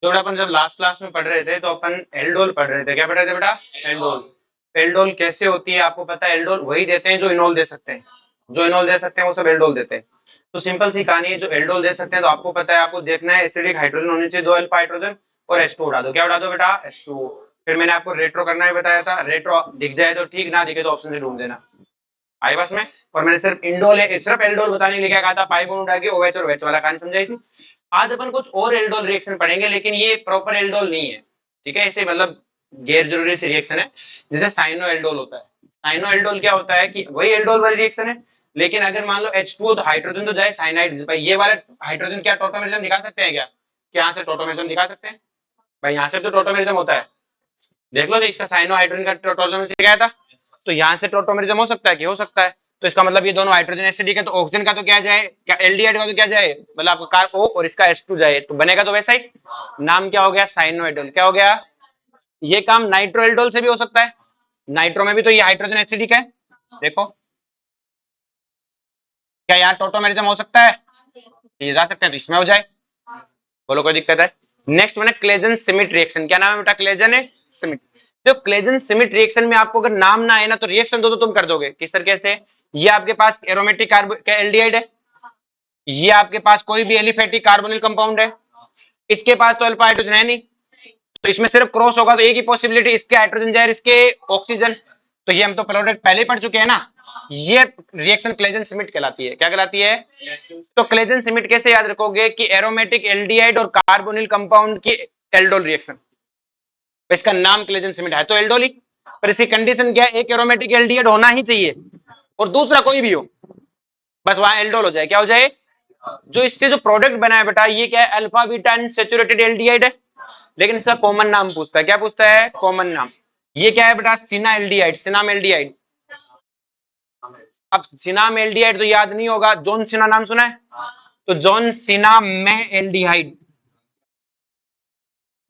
जो अपन जब last class में पढ़ रहे थे तो अपन एल्डोल पढ़ रहे थे। क्या पढ़ रहे थे बेटा? एल्डोल। एल्डोल कैसे होती है आपको पता है? एल्डोल वही देते हैं जो इनोल दे सकते हैं। जो इनोल दे सकते हैं वो सब एल्डोल देते हैं। तो सिंपल सी कहानी है, जो एल्डोल दे सकते हैं तो आपको पता है, आपको देखना है एसिडिक हाइड्रोजन होने चाहिए, 2 अल्फा हाइड्रोजन, और H2 उड़ा दो। क्या उड़ा दो बेटा? H2। फिर मैंने आपको रेट्रो करना भी बताया था। रेट्रो दिख जाए तो ठीक, ना दिखे तो ऑप्शन से ढूंढ देना। आई बस में। और मैंने सिर्फ इंडोल सिर्फ एल्डोल बताने के लिए क्या कहा था? पाई बॉन्ड उठा के OH और OH वाला कहानी समझाई थी। आज अपन कुछ और एल्डोल रिएक्शन पढ़ेंगे, लेकिन ये प्रॉपर एल्डोल नहीं है। ठीक है, इसे मतलब गैर जरूरी से रिएक्शन है, जैसे साइनो एल्डोल होता है। साइनो एल्डोल क्या होता है कि वही एल्डोल वाली रिएक्शन है, लेकिन अगर मान लो H2 तो हाइड्रोजन तो जाए साइनाइड। भाई ये वाला हाइड्रोजन क्या टोटोमेरिज्म दिखा सकते हैं क्या? क्या यहाँ से टोटोमेरिज्म दिखा सकते हैं? भाई यहाँ से तो टोटोमेरिज्म होता है। देख लो जी, इसका साइनो हाइड्रोजन का टोटोमेरिज्म सिखाया था। तो यहाँ से टोटोमेरिज्म हो सकता है कि हो सकता है। तो इसका मतलब ये दोनों हाइड्रोजन एसिडिक है, तो ऑक्सीजन का तो क्या जाए, क्या एल्डिहाइड का तो क्या जाए, मतलब आपका कार O और इसका H2 जाए, तो बनेगा तो वैसा ही। नाम क्या हो गया? साइनोएल्डोल। क्या हो गया? ये काम नाइट्रोएल्डोल से भी हो सकता है। नाइट्रो में भी तो ये हाइड्रोजन एसिडिक है। देखो, क्या यहाँ टोटोमेरिज्म हो सकता है? ये जा सकते हैं तो इसमें हो जाए। बोलो कोई दिक्कत है? नेक्स्ट वन है क्लेजन सिमिट रिएक्शन। क्या नाम है बेटा? क्लेजन है सिमिट। तो क्लेजन सिमिट रिएक्शन में आपको अगर नाम ना आए ना तो रिएक्शन दो तो तुम कर दोगे। किस तरीके से? ये आपके पास एरोमेटिक एल्डिहाइड है, ये आपके पास कोई भी एलिफेटिक कार्बोनिल कंपाउंड है, इसके पास तो अल्फा हाइड्रोजन है नहीं, तो इसमें सिर्फ क्रॉस होगा तो एक ही पॉसिबिलिटी, इसके हाइड्रोजन जाए इसके ऑक्सीजन। तो ये हम तो प्रोडक्ट पहले ही पढ़ चुके हैं ना। ये रिएक्शन क्लेजन सिमिट कहलाती है। क्या कहलाती है? तो क्लेजन सिमिट कैसे याद रखोगे कि एरोमेटिक एल्डिहाइड और कार्बोनिल कंपाउंड की एल्डोल रिएक्शन, इसका नाम क्लेजन सिमिट है तो एल्डोल ही। पर इसकी कंडीशन क्या है? एक एरोमेटिक एल्डिहाइड होना ही चाहिए और दूसरा कोई भी हो, बस वहां एल्डोल हो जाए। क्या हो जाए? जो इससे जो प्रोडक्ट बना है बेटा, ये क्या है? अल्फा बीटा अनसैचुरेटेड एल्डिहाइड है, लेकिन इसका कॉमन नाम पूछता है। क्या पूछता है? कॉमन नाम। ये क्या है बेटा? सिना एल्डिहाइड, सिनाम एल्डिहाइड। अब सिनाम एल्डिहाइड तो याद नहीं होगा, जॉन सिना नाम सुना है? तो जॉन सिना में एल्डिहाइड,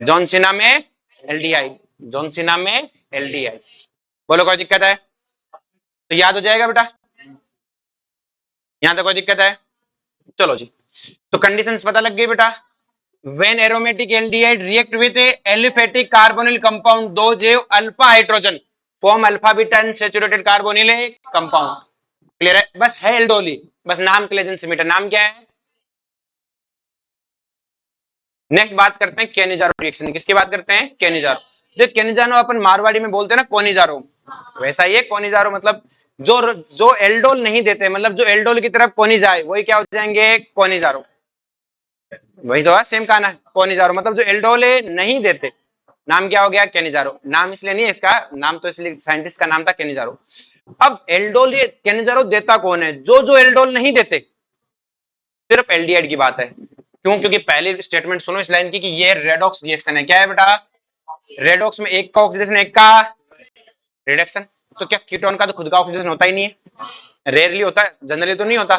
जॉन सिना में एल्डिहाइड, जॉन सिना में एल्डिहाइड। बोलो कोई दिक्कत है? तो याद हो जाएगा बेटा, यहां तक कोई दिक्कत है? चलो जी, तो कंडीशंस पता लग गई बेटा। When aromatic aldehyde react with a aliphatic carbonyl compound, those have alpha hydrogen form alpha beta unsaturated carbonyl compound। Clear है? बस है एल्डोली, बस नाम क्लेजन सिमिट है। नाम क्या है? नेक्स्ट बात करते हैं केनिजारो रिएक्शन। किसकी बात करते हैं? केनिजारो। जो केनिजारो अपन मारवाड़ी में बोलते हैं ना कोनिजारो, वैसा ही है कोनिजारो। मतलब जो जो एल्डोल नहीं देते, मतलब जो एल्डोल की तरफ कोनी जाए वही क्या हो जाएंगे? कोनिजारो। वही तो है, सेम कहना है। कोनिजारो मतलब जो एल्डोल नहीं देते। नाम क्या हो गया? केनिजारो। नाम इसलिए नहीं है इसका, नाम तो इसलिए साइंटिस्ट का नाम था केनिजारो। अब एल्डोल, ये केनिजारो देता कौन है? जो जो एल्डोल नहीं देते, सिर्फ एल्डिहाइड की बात है। क्यों? क्योंकि पहली स्टेटमेंट सुनो इस लाइन की कि ये रेडॉक्स रिएक्शन है। क्या है बेटा? रेडॉक्स में एक का ऑक्सीडेशन एक का रिडक्शन। तो क्या कीटोन का तो खुद का ऑक्सीडेशन होता ही नहीं है? रेयरली होता है, जनरली तो नहीं होता।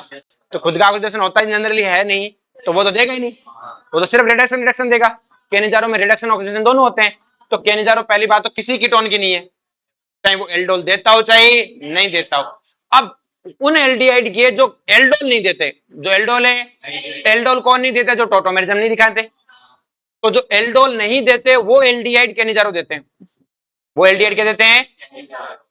तो खुद का ऑक्सीडेशन होता ही जनरली है नहीं, तो वो तो देगा ही नहीं, वो तो सिर्फ रिडक्शन रिडक्शन देगा। केनिजारो में रिडक्शन ऑक्सीडेशन दोनों होते हैं। तो केनिजारो पहली बात तो किसी कीटोन की नहीं है, चाहे वो एल्डोल देता हो चाहे नहीं देता हो। अब उन एल्डिहाइड की जो एल्डोल नहीं देते, जो एल्डोल है, एल्डोल कौन नहीं देता? जो टोटोमेरिज्म नहीं दिखाते। तो जो एल्डोल नहीं देते वो एल्डिहाइड केनिजारो देते हैं। वो एल्डिहाइड क्या देते हैं?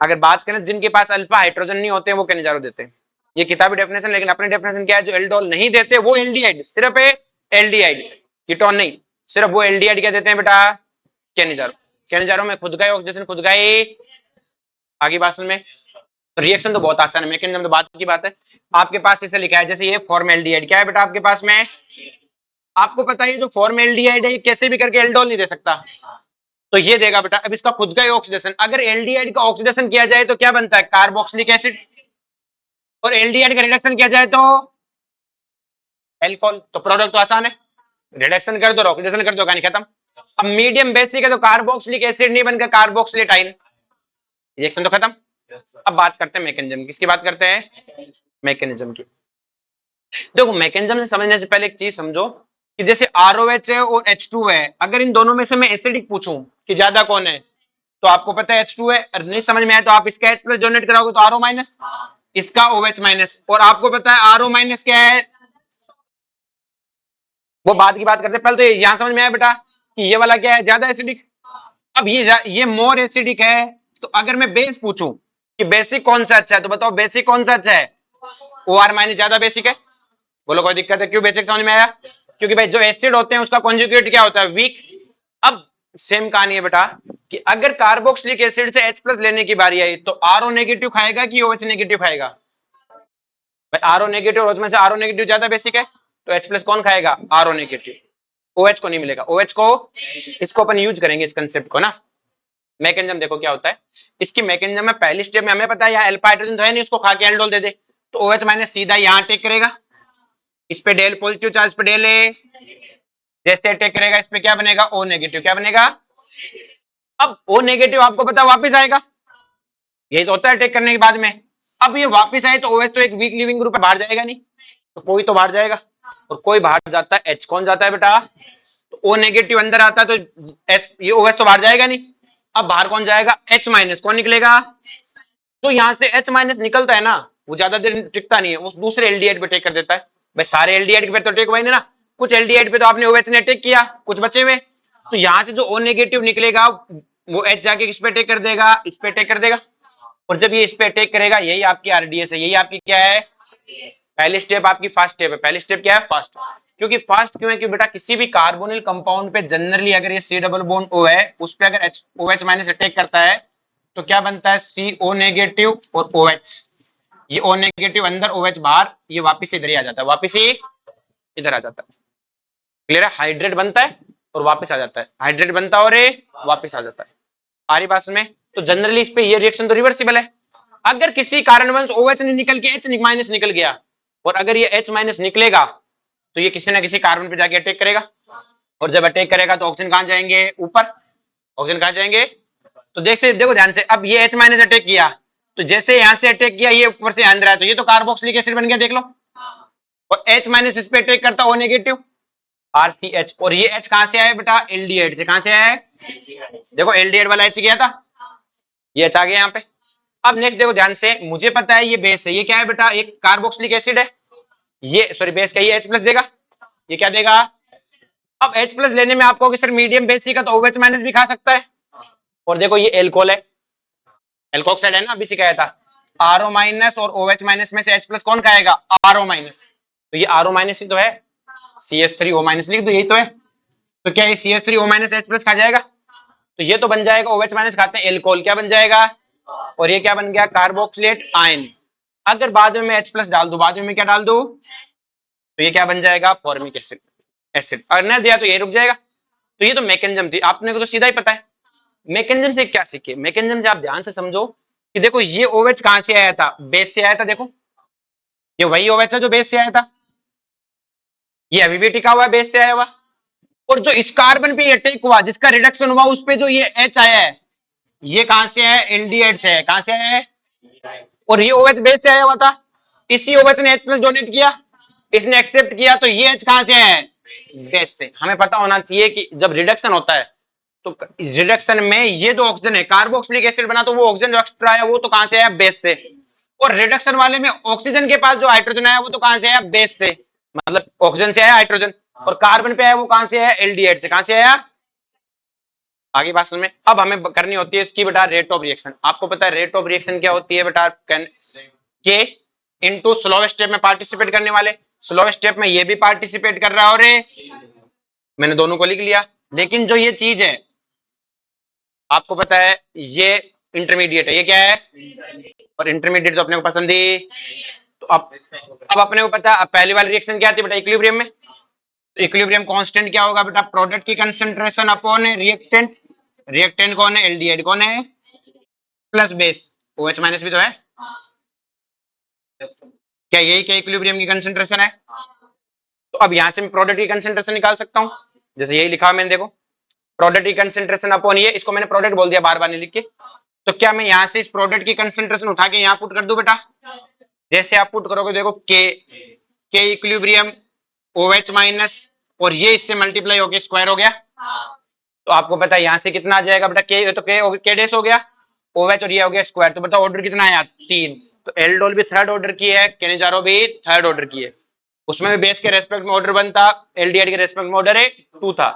अगर बात करें जिनके पास अल्फा हाइड्रोजन नहीं होते हैं वो केनिजारो देते हैं। ये किताबी डेफिनेशन, लेकिन अपनी डेफिनेशन क्या है? जो एल्डोल नहीं देते वो एल्डिहाइड, सिर्फ एल्डिहाइड, कीटोन नहीं, सिर्फ वो एल्डिहाइड क्या देते हैं बेटा? केनिजारो। केनिजारो में खुद का ऑक्सीडेशन खुद का ही। आगे बात में रिएक्शन तो बहुत आसान है, मैकेनिज्म तो बात की बात है। आपके पास इसे लिखा है जैसे ये फॉर्मेल्डिहाइड। क्या है बेटा आपके पास में? आपको पता है जो फॉर्मेल्डिहाइड है ये कैसे भी करके एल्डोल नहीं दे सकता, तो ये देगा बेटा। अब इसका खुद का ही ऑक्सीडेशन, अगर एल्डिहाइड का ऑक्सीडेशन किया जाए तो क्या बनता है? Carboxylic acid. और एल्डिहाइड का रिडक्शन किया जाए तो एल्कोहल। तो प्रोडक्ट तो आसान है, रिडक्शन कर दो ऑक्सीडेशन कर दो, कहानी खत्म। अब मीडियम बेसिक है तो कार्बोक्सिलिक एसिड नहीं बनकर कार्बोक्सिलेटाइन, रिएक्शन तो खत्म। अब बात करते हैं मैकेनिज्म। किसकी बात करते हैं? मैकेनिज्म की। देखो मैकेनिज्म से समझने से पहले एक चीज समझो कि जैसे ROH है और H2 है, अगर इन दोनों में से मैं एसिडिक पूछूं कि ज्यादा कौन है, तो आपको पता है H2 है। और नहीं समझ में आया तो आप इसका H+ डोनेट कराओगे तो RO माइनस, इसका OH माइनस। और आपको पता है RO माइनस क्या है, वो बाद की बात करते हैं, पहले तो यहां समझ में आया बेटा। कि ये वाला क्या है, ज्यादा एसिडिक। अब ये मोर एसिडिक है, तो अगर मैं बेस पूछूं कि बेसिक कौन सा अच्छा है, तो बताओ बेसिक कौन सा अच्छा है? ओ आर माइनस ज्यादा बेसिक है। बोलो कोई दिक्कत है? क्यों बेसिक समझ में आया? क्योंकि भाई जो एसिड होते हैं उसका कॉन्जुगेट क्या होता है? वीक। अब सेम कहानी है बेटा कि अगर कार्बोक्सिलिक एसिड से H प्लस लेने की बारी आई तो आरओ नेगेटिव खाएगा कि OH नेगेटिव खाएगा? भाई आरओ नेगेटिव, और उसमें से आरओ नेगेटिव ज्यादा बेसिक है, तो H प्लस कौन खाएगा? RO negative. OH को नहीं मिलेगा। OH को, इसको अपन यूज करेंगे इस कंसेप्ट को ना। मैकेनिज्म देखो क्या होता है इसकी। मैकेनिज्म में पहली स्टेप में हमें पता है यहाँ अल्फा हाइड्रोजन तो है नहीं, उसको खा के एल्डोल दे दे, तो OH माइनस सीधा यहाँ अटैक करेगा, इस पे डेल पॉजिटिव चार्ज पे डेल है, जैसे अटैक करेगा इस पे क्या बनेगा? O negative. क्या बनेगा? अब O नेगेटिव आपको पता वापस आएगा, यही तो होता है अटैक करने के बाद में। अब ये वापस आए तो OH तो एक वीक लिविंग ग्रुप है, बाहर जाएगा नहीं, तो कोई तो बाहर जाएगा, और कोई बाहर जाता है H कौन जाता है बेटा? तो O नेगेटिव अंदर आता है तो ये OH तो बाहर जाएगा नहीं। अब बाहर कौन जाएगा? H minus. कौन निकलेगा? तो यहाँ से H माइनस निकलता है ना, वो ज्यादा देर टिकता नहीं है, वो दूसरे एल्डिहाइड पे अटैक कर देता है। भाई सारे एल्डिहाइड पे तो अटैक हुआ ही नहीं ना, कुछ एल्डिहाइड पे तो आपने OH ने अटैक किया, कुछ बचे हुए, तो यहाँ से जो O नेगेटिव निकलेगा वो H जाके किस पे अटैक कर देगा? इस पे अटैक कर देगा, और जब ये इस पे अटैक करेगा, यही आपकी आरडीएस है, यही आपकी क्या है? पहली स्टेप आपकी फर्स्ट स्टेप है। पहली स्टेप क्या है? फर्स्ट। क्योंकि फर्स्ट क्यों है? कि बेटा किसी भी कार्बोनिल कंपाउंड पे जनरली अगर ये सी डबल बॉन्ड O है, उस पे अगर OH माइनस अटैक करता है तो क्या बनता है? CO नेगेटिव और OH। ये O नेगेटिव अंदर, OH बाहर, ये वापिस इधर ही आ जाता है, वापिस ही इधर आ जाता है। क्लियर है? हाइड्रेट बनता है और वापिस आ जाता है, हाइड्रेट बनता है और ये वापिस आ जाता है। आ रही बात में? तो जनरली इस पे ये रिएक्शन तो रिवर्सिबल है। अगर किसी कारणवश OH नहीं निकल के H माइनस निकल गया, और अगर ये H माइनस निकलेगा तो ये किसी ना किसी कार्बन पे जाके अटैक करेगा, और जब अटैक करेगा तो ऑक्सीजन कहां जाएंगे? ऊपर। ऑक्सीजन कहां जाएंगे? तो देखो ध्यान से, अब ये H माइनस अटैक किया, तो जैसे यहां से अटैक किया, ये ऊपर से अंदर आया, तो ये तो कार्बोक्सिलिक एसिड बन गया, देख लो। और H माइनस इस पे अटैक करता O नेगेटिव, RCH, और ये H कहां से आया बेटा? एल्डिहाइड से। कहां से आया है? देखो एल्डिहाइड वाला H गया था, ये H आ गया यहाँ पे। अब नेक्स्ट देखो ध्यान से, मुझे पता है ये बेस है, ये क्या है बेटा? एक कार्बोक्सिलिक एसिड है, ये सॉरी बेस का, ये H प्लस देगा, ये क्या देगा? अब H प्लस लेने में आपको सर मीडियम बेसिक का, तो OH माइनस भी खा सकता है। और देखो ये एल्कोहल है, एल्कोक्साइड है ना, अभी सिखाया था। RO माइनस और OH माइनस में से H प्लस कौन खाएगा? RO minus. तो ये RO माइनस ही तो है, CH3O माइनस लिख दो, यही तो है। तो क्या ये CH3O माइनस H प्लस खा जाएगा? तो ये तो बन जाएगा, OH माइनस खाते हैं एल्कोहल, क्या बन जाएगा? और ये क्या बन गया? Carboxylate ion. अगर बाद में मैं H प्लस डाल दूं, बाद में मैं क्या डाल दूं, तो ये क्या बन जाएगा? Formic acid. एसिड अगर न दिया तो ये रुक जाएगा। तो ये तो मैकेनिज्म थी, आपने को तो सीधा ही पता है। मैकेनिज्म से क्या सीखे? मैकेनिज्म से आप ध्यान से समझो कि देखो ये OH कहां से आया था? बेस से आया था। देखो ये वही OH है जो बेस से आया था, ये अभी भी टिका हुआ है, बेस से आया हुआ। और जो इस कार्बन पे अटैक हुआ, जिसका रिडक्शन हुआ, उस पे जो ये H आया है, ये कहां से है? एल्डिहाइड से है। कहां से आया है? और ये OH बेस से आया हुआ था, इसी OH ने H प्लस डोनेट किया, इसने एक्सेप्ट किया, तो ये H कहां से आया है? बेस से। हमें पता होना चाहिए कि जब रिडक्शन होता है तो रिडक्शन में ये जो ऑक्सीजन है, कार्बोक्सिलिक एसिड बना, तो वो ऑक्सीजन जो एक्स्ट्रा आया वो तो कहां से आया? बेस से। और रिडक्शन वाले में ऑक्सीजन के पास जो हाइड्रोजन आया वो तो कहां से आया? बेस से। मतलब ऑक्सीजन से आया हाइड्रोजन, और कार्बन पे आया वो कहां से आया? एल्डिहाइड से। कहां से आया? आगे बात समझ में। अब हमें करनी होती है इसकी बेटा रेट ऑफ रिएक्शन। आपको पता है रेट ऑफ रिएक्शन क्या होती है बेटा? के इनटू स्लो स्टेप में पार्टिसिपेट करने वाले, स्लो स्टेप में ये भी पार्टिसिपेट कर रहा है, और मैंने दोनों को लिख लिया। लेकिन जो ये चीज है आपको पता है ये इंटरमीडिएट है, ये क्या है? और इंटरमीडिएट तो अपने को पसंद ही। तो अब अपने को पता, अब पहली वाली रिएक्शन क्या आती है बेटा? इक्विलिब्रियम में। इक्विलिब्रियम कांस्टेंट क्या होगा बेटा? प्रोडक्ट की कंसंट्रेशन अपॉन रिएक्टेंट। रिएक्टेंट कौन है? एल्डिहाइड। कौन है? Plus base. OH माइनस भी तो है। क्या यही क्या इक्विलिब्रियम की कंसंट्रेशन है? तो अब यहां से मैं प्रोडक्ट की कंसंट्रेशन निकाल सकता हूं, जैसे यही लिखा मैंने, देखो प्रोडक्ट की कंसंट्रेशन अपॉन ये, इसको मैंने प्रोडक्ट बोल दिया बार बार नहीं लिख के। तो क्या मैं यहां से इस प्रोडक्ट की कंसंट्रेशन उठा के यहां पुट कर दूं बेटा? जैसे आप पुट करोगे देखो के इक्विलिब्रियम OH माइनस, और ये इससे मल्टीप्लाई हो गया, स्क्वायर हो गया। तो आपको पता है यहां से कितना आ जाएगा बेटा? के तो के डेस हो गया, OH और ये हो गया स्क्वायर। तो बेटा ऑर्डर कितना आया? 3। तो एल्डोल भी थर्ड ऑर्डर की है, केनिजारो भी थर्ड ऑर्डर की है। उसमें भी बेस के रेस्पेक्ट में ऑर्डर 1 था, एल्डिहाइड के रेस्पेक्ट में ऑर्डर 2 था।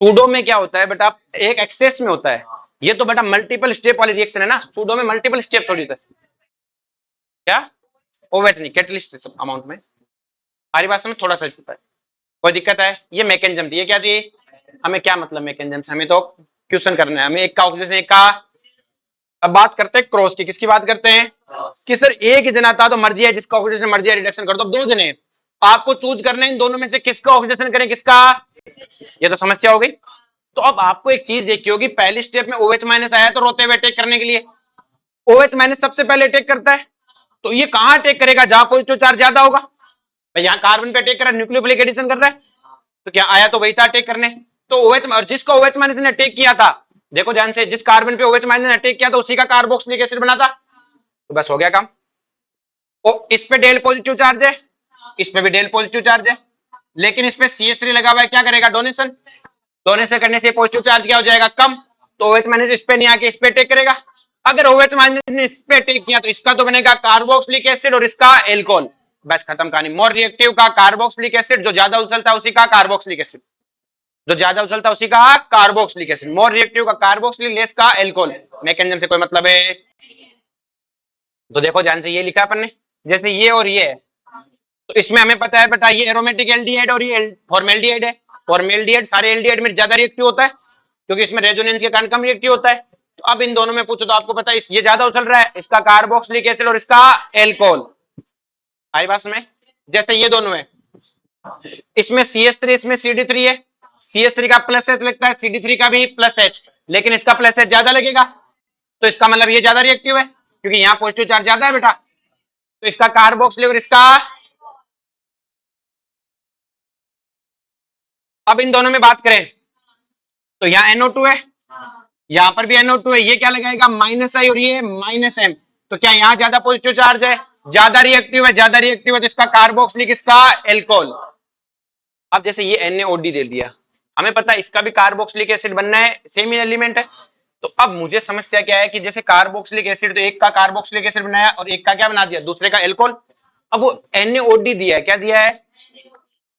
सूडो में क्या होता है बेटा, एक एक्सेस में होता है। ये तो बेटा मल्टीपल स्टेप वाली रिएक्शन है ना, सूडो में मल्टीपल स्टेप थोड़ी था। क्या ओवेट नहीं, कैटलिस्ट अमाउंट में। हमारी बात में थोड़ा सा है, कोई दिक्कत है? ये मैकेनिज्म थी, ये क्या थी? हमें क्या मतलब मैकेनिज्म से, हमें तो क्वेश्चन करना है, हमें एक का ऑक्सीजन एक का। अब बात करते हैं क्रॉस की, किसकी बात करते हैं? कि सर एक ही जना था तो मर्जी है, जिसका ऑक्सीजन मर्जी है रिडक्शन कर दो। अब दो जने आपको चूज करना है, इन दोनों में से किसका ऑक्सीडेशन करें, किसका। ये तो समस्या हो गई। तो अब आपको एक चीज देखी होगी, पहली स्टेप में OH माइनस आया तो रोते हुए अटैक करने के लिए OH माइनस सबसे पहले अटैक करता है। तो ये कहां अटैक करेगा? जहां पॉजिटिव चार्ज ज्यादा होगा। यहाँ कार्बन पे अटैक कर रहा है, न्यूक्लियोफिलिक एडिशन कर रहा है, तो क्या आया तो वही था अटैक करने। तो OH और जिसको OH माइनस ने अटैक किया था, देखो ध्यान से, जिस कार्बन पे OH माइनस ने अटैक किया था उसी का कार्बोक्सिलिक एसिड बना था। तो बस हो गया काम। और इस पे डेल पॉजिटिव चार्ज है, इस पे भी डेल पॉजिटिव चार्ज है, लेकिन इस पे CH3 लगा हुआ है, क्या करेगा? डोनेशन। डोनेशन करने से पॉजिटिव चार्ज क्या हो जाएगा? कम। तो OH माइनस इस पे नहीं आके इस पे अटैक करेगा। अगर OH माइनस ने इस पे अटैक किया तो इसका तो बनेगा कार्बोक्सिलिक एसिड और इसका एल्कोहल। बस खत्म कहानी। मोर रिएक्टिव का कार्बोक्सिलिक एसिड, जो ज्यादा उछलता है उसी का कार्बोक्सिलिक एसिड, जो ज्यादा उछलता है उसी का कार्बोक्सिलिक एसिड। मोर रिएक्टिव का कार्बोक्सिलिक, लेस का एल्कोहल। मैकेनिज्म से कोई मतलब है? तो देखो ध्यान से, ये लिखा अपन ने, जैसे ये और ये है, तो इसमें हमें पता है बेटा ये एरोमेटिक एल्डिहाइड और ये फॉर्मेल्डिहाइड है। फॉर्मेल्डिहाइड सारे एल्डिहाइड में ज्यादा रिएक्टिव होता है, क्योंकि इसमें रेजोनेंस के कारण कम रिएक्टिव होता है। तो अब इन दोनों में पूछो तो आपको पता है ये ज्यादा उछल रहा है, इसका कार्बोक्सिलिक एसिड और इसका एल्कोहल। आई बात में? जैसे ये दोनों है, इसमें CH3 इसमें CD3 है, CH3 का प्लस H लगता है, CD3 का भी प्लस H, लेकिन इसका प्लस H ज्यादा लगेगा। तो इसका मतलब ये ज्यादा रिएक्टिव है, क्योंकि यहाँ पॉजिटिव चार्ज ज्यादा है बेटा। तो इसका कार्बोक्सिलिक और इसका, अब इन दोनों में बात करें तो यहाँ NO2 है, यहाँ पर भी NO2 है, ये क्या लगाएगा? -I और ये -M। तो क्या यहाँ ज्यादा पॉजिटिव चार्ज है, ज्यादा रिएक्टिव है, ज्यादा रिएक्टिव है, तो इसका कार्बोक्सिलिक, इसका एल्कोहल। अब जैसे ये NaOD दे दिया, हमें पता है इसका भी कार्बोक्सिलिक एसिड बनना है, सेम ही एलिमेंट है। तो अब मुझे समस्या क्या है कि जैसे कार्बोक्सिलिक एसिड, तो एक का कार्बोक्सिलिक एसिड बनाया और एक का क्या बना दिया? दूसरे का एल्कोहल। अब वो NaOD दिया है, क्या दिया है?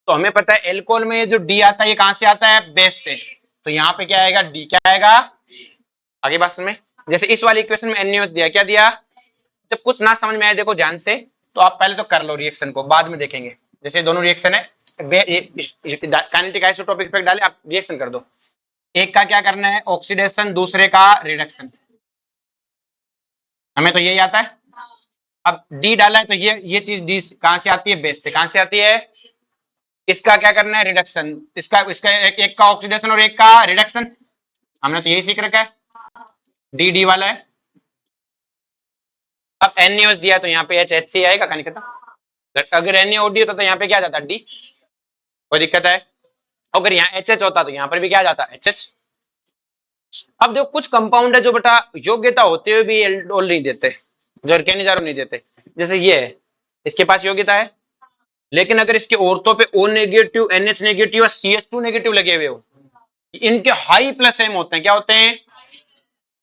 तो हमें पता है एल्कोहल में ये जो डी आता है ये कहां से आता है? बेस से। तो यहाँ पे क्या आएगा? डी। क्या आएगा? आगे बात सुन में, जैसे इस वाली इक्वेशन में NaOH दिया, क्या दिया? जब कुछ ना समझ में आए, देखो ध्यान से, तो आप पहले तो कर लो रिएक्शन को, बाद में देखेंगे। जैसे दोनों रिएक्शन है, काइनेटिक आइसोटोपिक इफेक्ट डाले, आप रिएक्शन कर दो। एक का क्या करना है? ऑक्सीडेशन, दूसरे का रिडक्शन। हमें तो यही आता है। अब डी डाला है तो ये चीज डी कहां से आती है? बेस से। कहां से आती है? इसका क्या करना है? रिडक्शन। इसका इसका एक का ऑक्सीडेशन और एक का रिडक्शन। हमने तो यही सीख रखा है, डी डी वाला है। अब NaOH दिया तो यहाँ पे HC आएगा, कहानी खत्म। अगर NaOD होता तो यहाँ पे क्या जाता? डी। कोई दिक्कत है? अगर यहाँ HH होता तो यहाँ पर भी क्या जाता? HH। अब देखो कुछ कंपाउंड है जो बेटा योग्यता होते हुए भी एल्डोल नहीं देते, जो केनिजारो नहीं देते। जैसे ये है, इसके पास योग्यता है, लेकिन अगर इसके औरतों पे O नेगेटिव, NH नेगेटिव और CH2 नेगेटिव लगे हुए हो, इनके हाई प्लस M होते हैं। क्या होते हैं?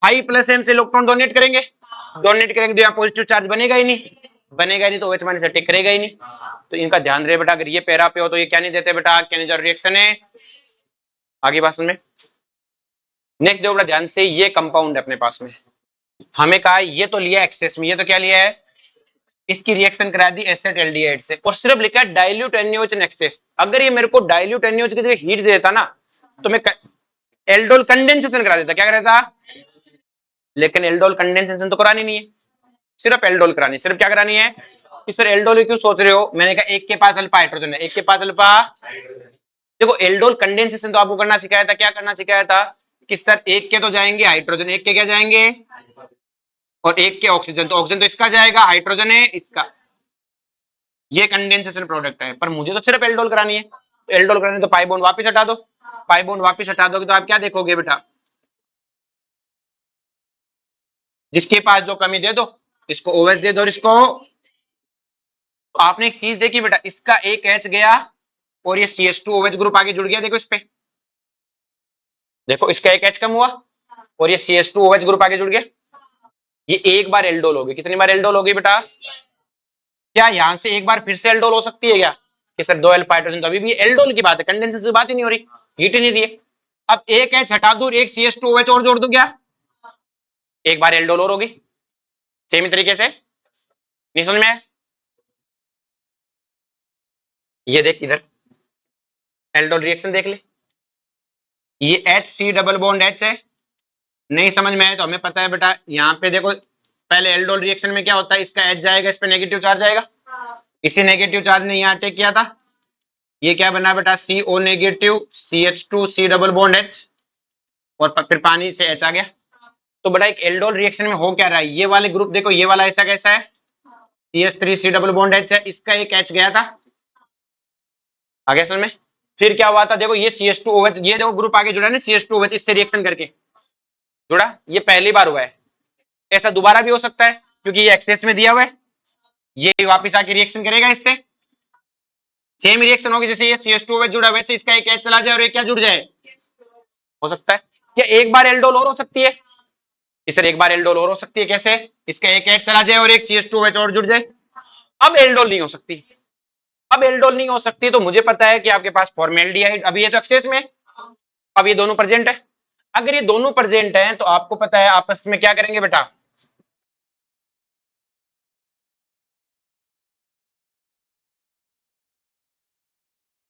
हाई प्लस M से इलेक्ट्रॉन डोनेट करेंगे, डोनेट करेंगे तो यहाँ पॉजिटिव चार्ज बनेगा ही नहीं, बनेगा ही नहीं, तो OH माइनस अटैक करेगा ही नहीं। तो इनका ध्यान रहे बेटा, अगर ये पैरा पे हो तो ये क्या नहीं देते बेटा? केनिजारो रिएक्शन है। आगे बात सुन में, नेक्स्ट देखो बेटा ध्यान से, ये कंपाउंड है अपने पास में, हमें कहा ये तो लिया एक्सेस में, ये तो क्या लिया है? इसकी रिएक्शन करा दी एसिड एल्डिहाइड से, और सिर्फ लिखा है डाइल्यूट NaOH इन एक्सेस। अगर ये मेरे को डाइल्यूट NaOH की जगह हीट देता ना, तो मैं एल्डोल कंडेंसेशन करा देता। क्या करा देता? लेकिन एल्डोल कंडेंसेशन तो करानी नहीं है, सिर्फ एल्डोल करानी। सिर्फ क्या करानी है कि सर एल्डोल क्यों सोच रहे हो? मैंने कहा एक के पास अल्फा हाइड्रोजन है, एक के पास अल्फा। देखो एल्डोल कंडेंसेशन तो आपको करना सिखाया था, क्या करना सिखाया था कि सर एक के तो जाएंगे हाइड्रोजन, एक के क्या जाएंगे? और एक के ऑक्सीजन, तो ऑक्सीजन तो इसका जाएगा, हाइड्रोजन है इसका। ये कंडेंसेशन प्रोडक्ट है, पर मुझे तो सिर्फ एल्डोल करानी है। तो एल्डोल करानी तो पाई बॉन्ड वापस हटा दो, पाई बॉन्ड वापस हटा दोगे तो आप क्या देखोगे बेटा? जिसके पास जो कमी दे दो, इसको OH दे दो और इसको। तो आपने एक चीज देखी बेटा, इसका एक H गया और ये CH2 OH ग्रुप आगे जुड़ गया। देखो इस पे, देखो इसका एक H कम हुआ और ये CH2 OH ग्रुप आगे जुड़ गया। ये एक बार एल्डोल होगी। कितनी बार एल्डोल होगी बेटा? क्या यहां से एक बार फिर से एल्डोल हो सकती है क्या? कि सर दो अल्फा हाइड्रोजन, तो अभी भी एल्डोल की बात है, कंडेंसेशन की बात ही नहीं हो रही, हीट ही नहीं दिए। अब एक H हटा दूं, एक CH2OH और जोड़ दूं क्या, एक बार एल्डोल और होगी। सेम तरीके से, नहीं समझ में आया? ये देख इधर एल्डोल रिएक्शन देख ले, ये HC डबल बॉन्ड H है। नहीं समझ में आया तो हमें पता है बेटा, यहाँ पे देखो पहले एल्डोल रिएक्शन में क्या होता है, इसका H जाएगा, इस पे नेगेटिव चार्ज आएगा, इसी नेगेटिव चार्ज ने यहाँ अटैक किया था, ये क्या बना बेटा, CO negative CH2C double bond H, और फिर पानी से H आ गया। तो बेटा एक एल्डोल रिएक्शन में हो क्या रहा है, ये वाले ग्रुप देखो, ये वाला ऐसा कैसा है, CH3C डबल बॉन्ड H है, इसका एक H गया था, आगे समझ में। फिर क्या हुआ था, देखो ये CH2OH, ये देखो ग्रुप आगे जुड़ा है ना CH2OH, इससे रिएक्शन करके जुड़ा, ये पहली बार हुआ है, ऐसा दोबारा भी हो सकता है क्योंकि ये एक्सेस में दिया हुआ है, ये वापस आके रिएक्शन करेगा, इससे सेम रिएक्शन होगी, जैसे ये CH2OH जुड़ा वैसे इसका एक H चला जाए और एक क्या जुड़ जाए, हो सकता है। क्या एक बार एल्डोल और हो सकती है, इस तरह एक बार एल्डोल और हो सकती है, कैसे, इसका एक H चला जाए और एक CH2OH और जुड़ जाए। अब एल्डोल नहीं हो सकती, अब एल्डोल नहीं हो सकती, तो मुझे पता है कि आपके पास फॉर्मेल्डिहाइड, अभी ये तो एक्सेस में, अब ये दोनों प्रेजेंट है, अगर ये दोनों प्रेजेंट हैं तो आपको पता है आपस में क्या करेंगे बेटा,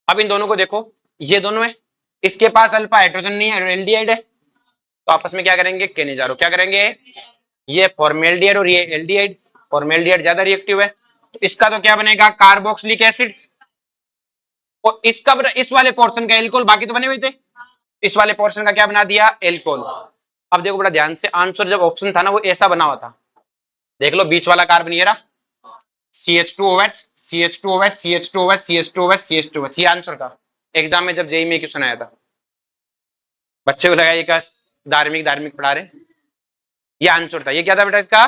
अब इन दोनों को देखो, ये दोनों है, इसके पास अल्फा हाइड्रोजन नहीं है, एल्डिहाइड है, तो आपस में क्या करेंगे, केनेजारो, क्या करेंगे, ये फॉर्मेल्डिहाइड और ये एल्डिहाइड, फॉर्मेल्डिहाइड ज्यादा रिएक्टिव है, तो इसका तो क्या बनेगा, कार्बोक्सिलिक एसिड, और इसका इस वाले पोर्शन का एल्कोहल, बाकी तो बने हुए थे, इस वाले पोर्शन का क्या बना दिया, एल्कोहल। अब देखो बड़ा ध्यान से, आंसर जब ऑप्शन था ना वो ऐसा बना हुआ था, देख लो बीच वाला कार्बन ये रहा, CH2OH CH2OH CH2OH CH2OH CH2OH, ये आंसर था एग्जाम में, जब जेई में क्वेश्चन आया था, बच्चे को लगा ये का धार्मिक धार्मिक पढ़ा रहे, ये आंसर था, ये क्या था बेटा इसका,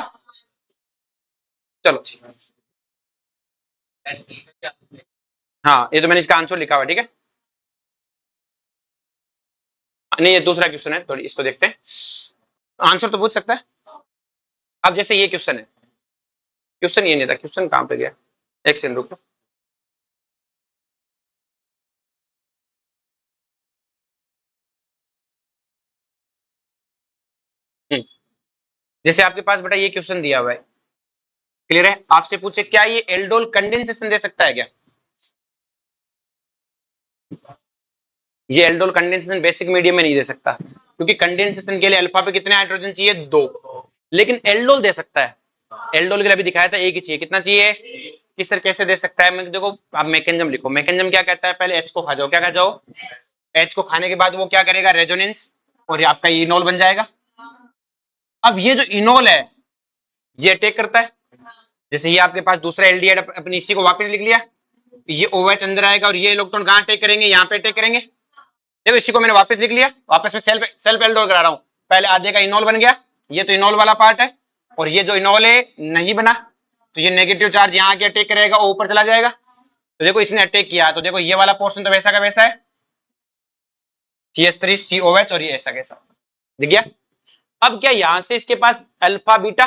चलो हाँ ये तो मैंने इसका आंसर लिखा हुआ, ठीक है, नहीं ये दूसरा क्वेश्चन है, थोड़ी इसको देखते हैं, आंसर तो पूछ सकता है। अब जैसे ये क्वेश्चन है, क्वेश्चन ये नहीं था, क्वेश्चन कहां पे गया, एक सेकंड रुको, जैसे आपके पास बेटा ये क्वेश्चन दिया हुआ है, क्लियर है, आपसे पूछे क्या ये एल्डोल कंडेंसेशन दे सकता है क्या, ये एल्डोल कंडेंसेशन बेसिक मीडियम में नहीं दे सकता, क्योंकि कंडेंसेशन के लिए अल्फा पे कितने हाइड्रोजन चाहिए, 2, लेकिन एल्डोल दे सकता है, एल्डोल के लिए अभी दिखाया था एक ही चाहिए, कितना चाहिए, किस सर कैसे दे सकता है, मैं देखो आप मैकेनिज्म लिखो, मैकेनिज्म क्या कहता है, पहले H को खा जाओ, क्या खा जाओ, H को खाने के बाद वो क्या करेगा, रेजोनेंस, और ये आपका इनोल बन जाएगा। अब ये जो इनोल है ये अटैक करता है, जैसे ये आपके पास दूसरा एल्डिहाइड अपनी इसी को वापस लिख लिया, ये OH अंदर आएगा और ये इलेक्ट्रॉन कहां अटैक करेंगे, यहाँ पे अटैक करेंगे, देखो इसी को मैंने वापस लिख लिया, वापस में सेल्फ सेल्फ एल्डोल करा रहा हूं, पहले आधे का इनोल बन गया, ये तो इनोल वाला पार्ट है, और ये जो इनोल है नहीं बना, तो ये नेगेटिव चार्ज यहाँ के अटैक करेगा, वो ऊपर चला जाएगा, तो देखो इसने अटैक किया, तो देखो ये वाला पोर्शन तो वैसा का वैसा है, CH3COH, और ये ऐसा कैसा दिख गया। अब क्या यहां से इसके पास अल्फा बीटा,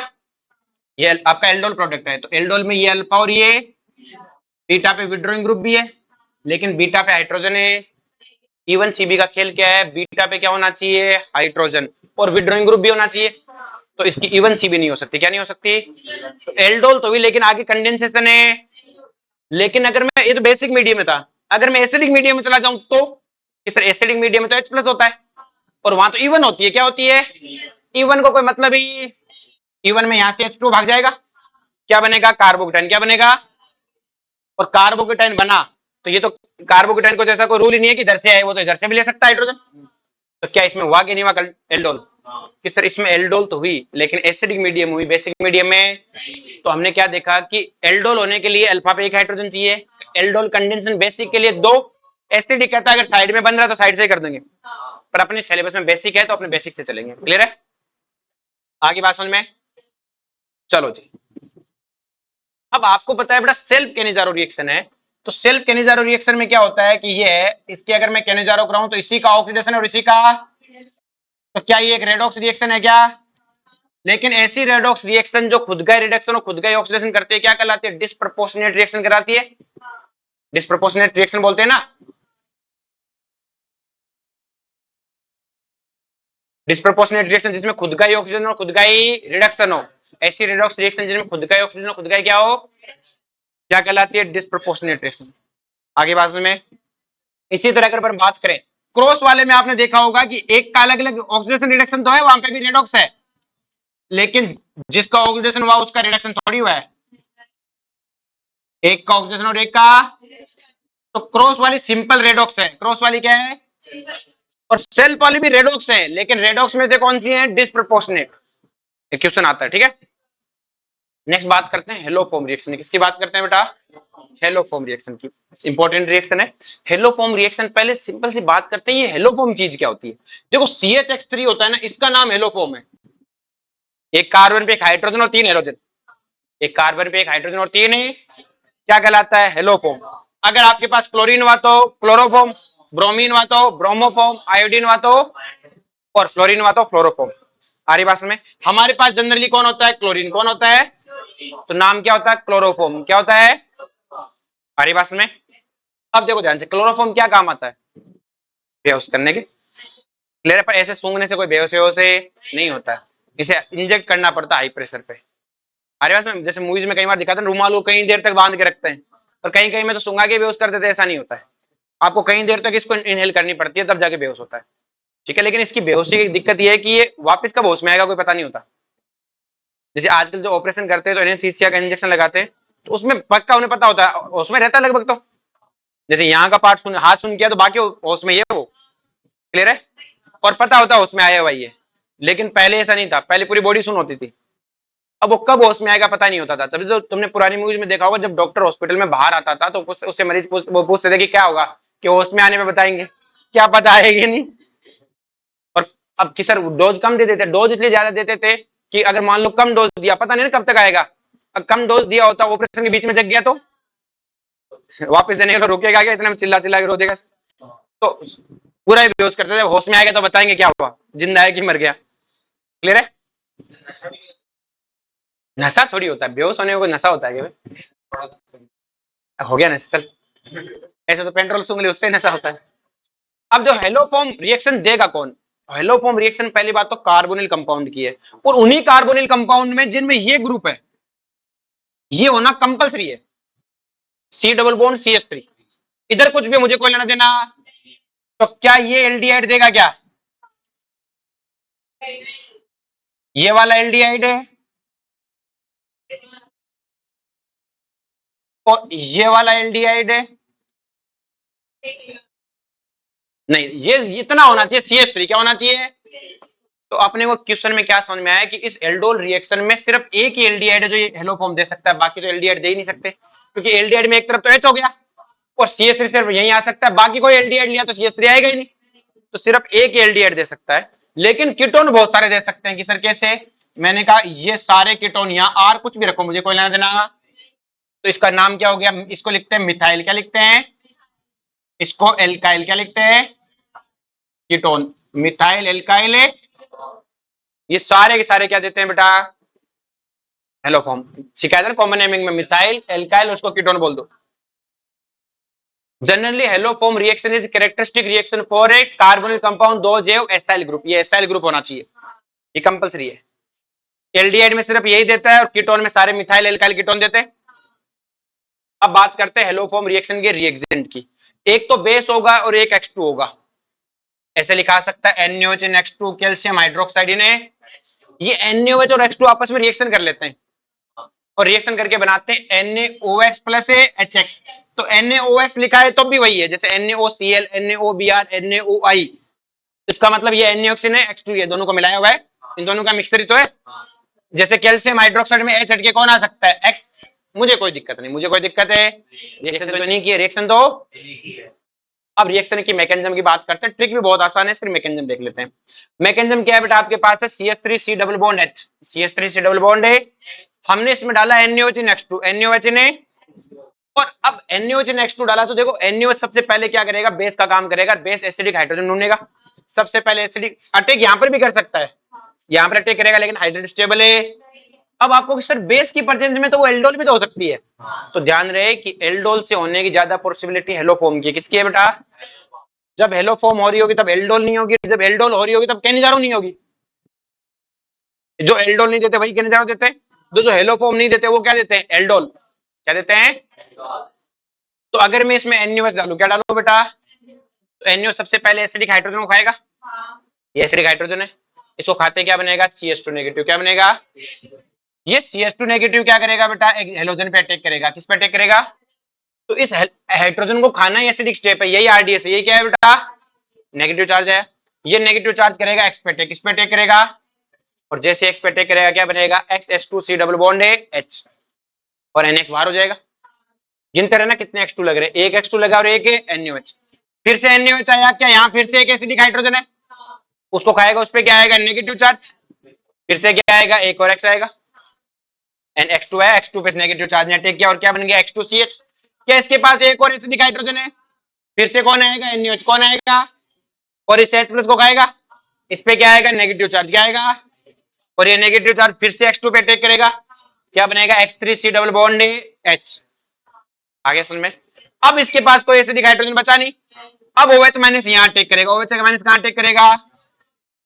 ये आपका एल्डोल प्रोडक्ट है, तो एल्डोल में ये अल्फा और ये बीटा पे विड्रॉइंग ग्रुप भी है, लेकिन बीटा पे हाइड्रोजन है, इवन सीबी का खेल क्या है, बीटा पे क्या होना चाहिए, हाइड्रोजन, और विड्रॉइंग ग्रुप भी होना चाहिए, तो इसकी इवन सीबी नहीं हो सकती, क्या नहीं हो सकती, तो एल्डोल तो भी, लेकिन आगे कंडेंसेशन है, लेकिन अगर मैं, ये तो बेसिक मीडियम में था, अगर मैं एसिडिक मीडियम में चला जाऊं तो, इस एसिडिक मीडियम में तो H प्लस होता है, और वहां तो इवन होती है, क्या होती है, इवन को कोई मतलब ही, इवन में यहां से H2 भाग जाएगा, क्या बनेगा, कार्बोकेटाइन, क्या बनेगा, और कार्बोकेटाइन बना, तो ये तो कार्बोकेटाइन को जैसा कोई रूल ही नहीं है कि इधर से आए, वो तो इधर से भी ले सकता है हाइड्रोजन, तो क्या इसमें हुआ कि नहीं हुआ एल्डोल, कि सर इसमें एल्डोल तो हुई लेकिन एसिडिक मीडियम हुई, बेसिक मीडियम में, तो हमने क्या देखा कि एल्डोल होने के लिए अल्फा पे एक हाइड्रोजन चाहिए, एल्डोल कंडेंसेशन बेसिक के लिए 2, एसिडिक कहता है अगर साइड में बन रहा है तो साइड से ही कर देंगे, पर अपने सिलेबस में बेसिक है तो अपने बेसिक से चलेंगे, क्लियर है, आगे बात समझ में, चलो जी। अब आपको पता है बेटा सेल्फ केनिजारो रिएक्शन है, तो सेल्फ केनिजारो रिएक्शन में क्या होता है कि ये इसके अगर मैं केनिजारो कराऊं तो इसी का ऑक्सीडेशन और इसी का, तो क्या ये एक रेडॉक्स रिएक्शन है क्या, लेकिन ऐसी रेडॉक्स रिएक्शन जो खुद का रिडक्शन और खुद का ऑक्सीडेशन करती है क्या कहलाती है, डिस्प्रपोर्शनेट रिएक्शन कराती है, डिस्प्रपोर्शनेट रिएक्शन बोलते हैं ना, डिस्प्रोपोर्शनेट रिएक्शन जिसमें खुद का ही ऑक्सीजन और खुद का ही रिडक्शन हो, ऐसी रिडॉक्स रिएक्शन जिसमें खुद का ही ऑक्सीजन और खुद का ही क्या हो, क्या कहलाती है, डिस्प्रोपोर्शनेट रिएक्शन। आगे बात में इसी तरह अगर बात करें क्रॉस वाले में, आपने देखा होगा कि एक का अलग अलग ऑक्सीडेशन रिडक्शन तो है, वहां पे भी रेडॉक्स है, लेकिन जिसका ऑक्सीडेशन हुआ उसका रिडक्शन थोड़ी हुआ है, एक का ऑक्सीडेशन और एक का, तो क्रॉस वाली सिंपल रेडॉक्स है, क्रॉस वाली क्या है, और सेल्फ वाली भी रेडॉक्स है, लेकिन रेडॉक्स में से कौन सी है, डिस्प्रोपोर्शनेट। एक क्वेश्चन आता है, ठीक है। नेक्स्ट बात करते हैं हेलोफॉर्म रिएक्शन, किसकी बात करते हैं बेटा, हेलोफॉर्म रिएक्शन की, इंपॉर्टेंट रिएक्शन है हेलोफॉर्म रिएक्शन। पहले सिंपल सी बात करते हैं, ये हेलोफॉर्म चीज क्या होती है। देखो CH3 होता है ना, इसका नाम हेलोफॉर्म है, एक कार्बन पे एक हाइड्रोजन और 3 हेलोजन, एक कार्बन पे एक हाइड्रोजन और 3 है, क्या कहलाता है, हेलोफॉर्म। अगर आपके पास क्लोरीन हुआ तो क्लोरोफॉर्म, ब्रोमीन हुआ तो ब्रोमोफॉर्म, आयोडीन हुआ तो, और फ्लोरीन हुआ तो फ्लोरोफॉर्म। आ रही बात में, हमारे पास जनरली कौन होता है, क्लोरीन, कौन होता है, तो नाम क्या होता है, क्लोरोफॉर्म, क्या होता है, आ रही बात में। अब देखो ध्यान से, क्लोरोफॉर्म क्या काम आता है, बेहोश करने के, क्लियर है, पर ऐसे सूंघने से कोई बेहोश से नहीं होता है, इसे इंजेक्ट करना पड़ता है हाई प्रेशर पे। अरे बात में, जैसे मूवीज में कई बार दिखाते हैं रुमाल को कई देर तक बांध के रखते हैं, और कहीं कहीं में तो सुंगा के बेहोश कर देते हैं, ऐसा नहीं होता है, आपको कई देर तक इसको इनहेल करनी पड़ती है तब जाके बेहोश होता है, ठीक है। लेकिन इसकी बेहोशी की दिक्कत यह है कि ये वापस कब होश में आएगा कोई पता नहीं होता। जैसे आजकल जो ऑपरेशन करते हैं तो एनेस्थीसिया का इंजेक्शन लगाते हैं, तो उसमें पक्का उन्हें पता होता है, होश में रहता है लगभग, तो जैसे यहाँ का पार्ट सुन, हाथ सुन किया तो बाकी होश में ये वो, क्लियर है, और पता होता है उसमें आया हुआ ये। लेकिन पहले ऐसा नहीं था, पहले पूरी बॉडी सुन होती थी, अब वो कब होश में आएगा पता नहीं होता था। तभी तो तुमने पुरानी मूवीज में देखा होगा, जब डॉक्टर हॉस्पिटल में बाहर आता था तो उससे मरीज वो पूछते थे कि क्या होगा, कि होश में आने में बताएंगे, क्या पता आएगी नहीं। और अब कि सर डोज कम दे देते, डोज इसलिए ज्यादा देते थे कि अगर मान लो कम डोज दिया, पता नहीं कब तक आएगा, अब कम डोज दिया होता, ऑपरेशन के बीच में जग गया तो वापस देने का रुकेगा क्या, इतना चिल्ला चिल्ला के रो देगा, तो पूरा ही बेहोश करते थे। होश में आएगा तो बताएंगे क्या हुआ, जिंदा है कि मर गया, क्लियर है। नशा थोड़ी होता है, बेहोश होने को नशा होता है क्या, हो गया नशा, चल ऐसे तो पेट्रोल सूंघ ले उससे नशा होता है। अब जो हेलोफॉर्म रिएक्शन देगा कौन, हेलोफॉर्म रिएक्शन पहली बात तो कार्बोनिल कंपाउंड की है, और उन्हीं कार्बोनिल कंपाउंड में जिनमें ये ग्रुप है, ये होना कंपलसरी है, C डबल बॉन्ड CH3, इधर कुछ भी मुझे कोई लेना देना, तो क्या ये एल्डिहाइड देगा क्या, ये वाला एल्डिहाइड है और ये वाला एल्डिहाइड है, नहीं ये इतना होना चाहिए, CH3 क्या होना चाहिए। तो अपने को क्वेश्चन में क्या समझ में आया कि इस एल्डोल रिएक्शन में सिर्फ एक ही एल्डिहाइड है जो ये हेलोफॉर्म दे सकता है, बाकी तो एल्डिहाइड दे ही नहीं सकते, क्योंकि एल्डिहाइड में एक तरफ तो H हो गया और CH3 सिर्फ यहीं आ सकता है, बाकी कोई एल्डिहाइड लिया तो CH3 आएगा ही नहीं, तो सिर्फ एक ही एल्डिहाइड दे सकता है। लेकिन कीटोन बहुत सारे दे सकते हैं कि सर कैसे, मैंने कहा ये सारे कीटोन यहाँ आर कुछ भी रखो मुझे कोई लेना देना, तो इसका नाम क्या हो गया, इसको लिखते हैं मिथाइल, क्या लिखते हैं, इसको एल्काइल क्या लिखते हैं, कीटोन, मिथाइल एल्काइल है, ये सारे के सारे क्या देते हैं बेटा, हेलोफॉर्म। शिकायत है कॉमन नेमिंग में मिथाइल एल्काइल, उसको कीटोन बोल दो। Generally haloform reaction is characteristic reaction for a carbonyl compound दो जेव एसाइल ग्रुप, ये एसाइल ग्रुप होना चाहिए, ये कंपलसरी है। एल्डिहाइड में सिर्फ यही देता है और कीटोन में सारे मिथाइल एल्काइल कीटोन देते हैं। अब बात करते हैं हेलोफॉर्म रिएक्शन के रिएक्जेंट की, एक तो बेस होगा और एक H2 होगा, ऐसे लिखा सकता है NaOH in H2 calcium hydroxide इन, ये NaOH और H2 आपस में रिएक्शन कर लेते हैं और रिएक्शन करके बनाते हैं NaOX प्लस HX, तो NaOX लिखा है तो भी वही है, जैसे NaOCl, NaOBr, NaOI, इसका मतलब ये NaOX है H2, ये दोनों को मिलाया हुआ है, इन दोनों का मिक्सर ही तो है। जैसे कैल्शियम हाइड्रोक्साइड में H हट के कौन आ सकता है, X, मुझे कोई दिक्कत नहीं, मुझे कोई दिक्कत है, रिएक्शन तो नहीं की, रिएक्शन तो। अब रिएक्शन की मैकेनिज्म की बात करते हैं, ट्रिक भी बहुत आसान है, सिर्फ मैकेनिज्म देख लेते हैं। मैकेनिज्म क्या है बेटा, आपके पास है CH3C double bond H, CH3C double bond है, हमने इसमें डाला NaOH in H2, NaOH in, और अब NaOH in H2 डाला तो देखो NaOH सबसे पहले क्या करेगा, बेस का काम करेगा, बेस एसिडिक हाइड्रोजन ढूंढेगा, सबसे पहले एसिडिक अटैक यहाँ पर भी कर सकता है, यहाँ पर अटैक करेगा लेकिन हाइड्रोजन स्टेबल है। अब आपको सर बेस की प्रेजेंस में तो वो एल्डोल भी तो हो सकती है, तो ध्यान रहे कि एल्डोल से होने की ज्यादा पॉसिबिलिटी हेलोफॉर्म की, किसकी है बेटा, जब हेलो फॉर्म हो रही होगी तब एल्डोल नहीं होगी, जब एल्डोल हो रही होगी तब केनिजारो नहीं होगी। जो एल्डोल नहीं देते वही केनिजारो देते हैं, जो हेलो फॉर्म नहीं देते वो क्या देते हैं, एल्डोल। क्या देते हैं? तो अगर मैं इसमें NaOH डालू, क्या डालू बेटा? तो NaOH सबसे पहले एसिडिक हाइड्रोजन को खाएगा, ये एसिडिक हाइड्रोजन है, इसको खाते क्या बनेगा? CH2 negative. क्या बनेगा? ये CH2 नेगेटिव क्या करेगा बेटा? एक हेलोजन पे अटैक करेगा। किस पे अटैक करेगा? तो इस हाइड्रोजन को खाना ही एसिडिक स्टेप है, यही RDS है। ये क्या है बेटा? नेगेटिव चार्ज है। ये नेगेटिव चार्ज करेगा एक्स पे अटैक। किस पे अटैक करेगा? और जैसे एक्स पे अटैक करेगा क्या बनेगा? XS2C डबल बॉन्ड है H, और NX बाहर हो जाएगा। गिनते रहना कितने X2 लग रहे हैं, एक X2 लगा और एक है NaOH। फिर से NaOH आया क्या? यहाँ फिर से एक एसिडिक हाइड्रोजन है, उसको खाएगा, उस पर क्या आएगा? Negative charge. फिर से क्या आएगा? एक और X आएगा, X2 है, X2 पे नेगेटिव चार्ज ने अटैक किया और क्या बन गया? X2CH। क्या इसके पास एक और एसिडिक हाइड्रोजन है? फिर से कौन आएगा? NaOH। कौन आएगा? और इस H+ को खाएगा, इस पे क्या आएगा? Negative charge. क्या आएगा? और ये नेगेटिव चार्ज फिर से X2 पे अटैक करेगा, क्या बनेगा? X3C double bond H। आगे सुन में, अब इसके पास कोई एसिडिक हाइड्रोजन बचा नहीं, अब OH माइनस यहाँ अटैक करेगा, OH माइनस कहाँ अटैक करेगा?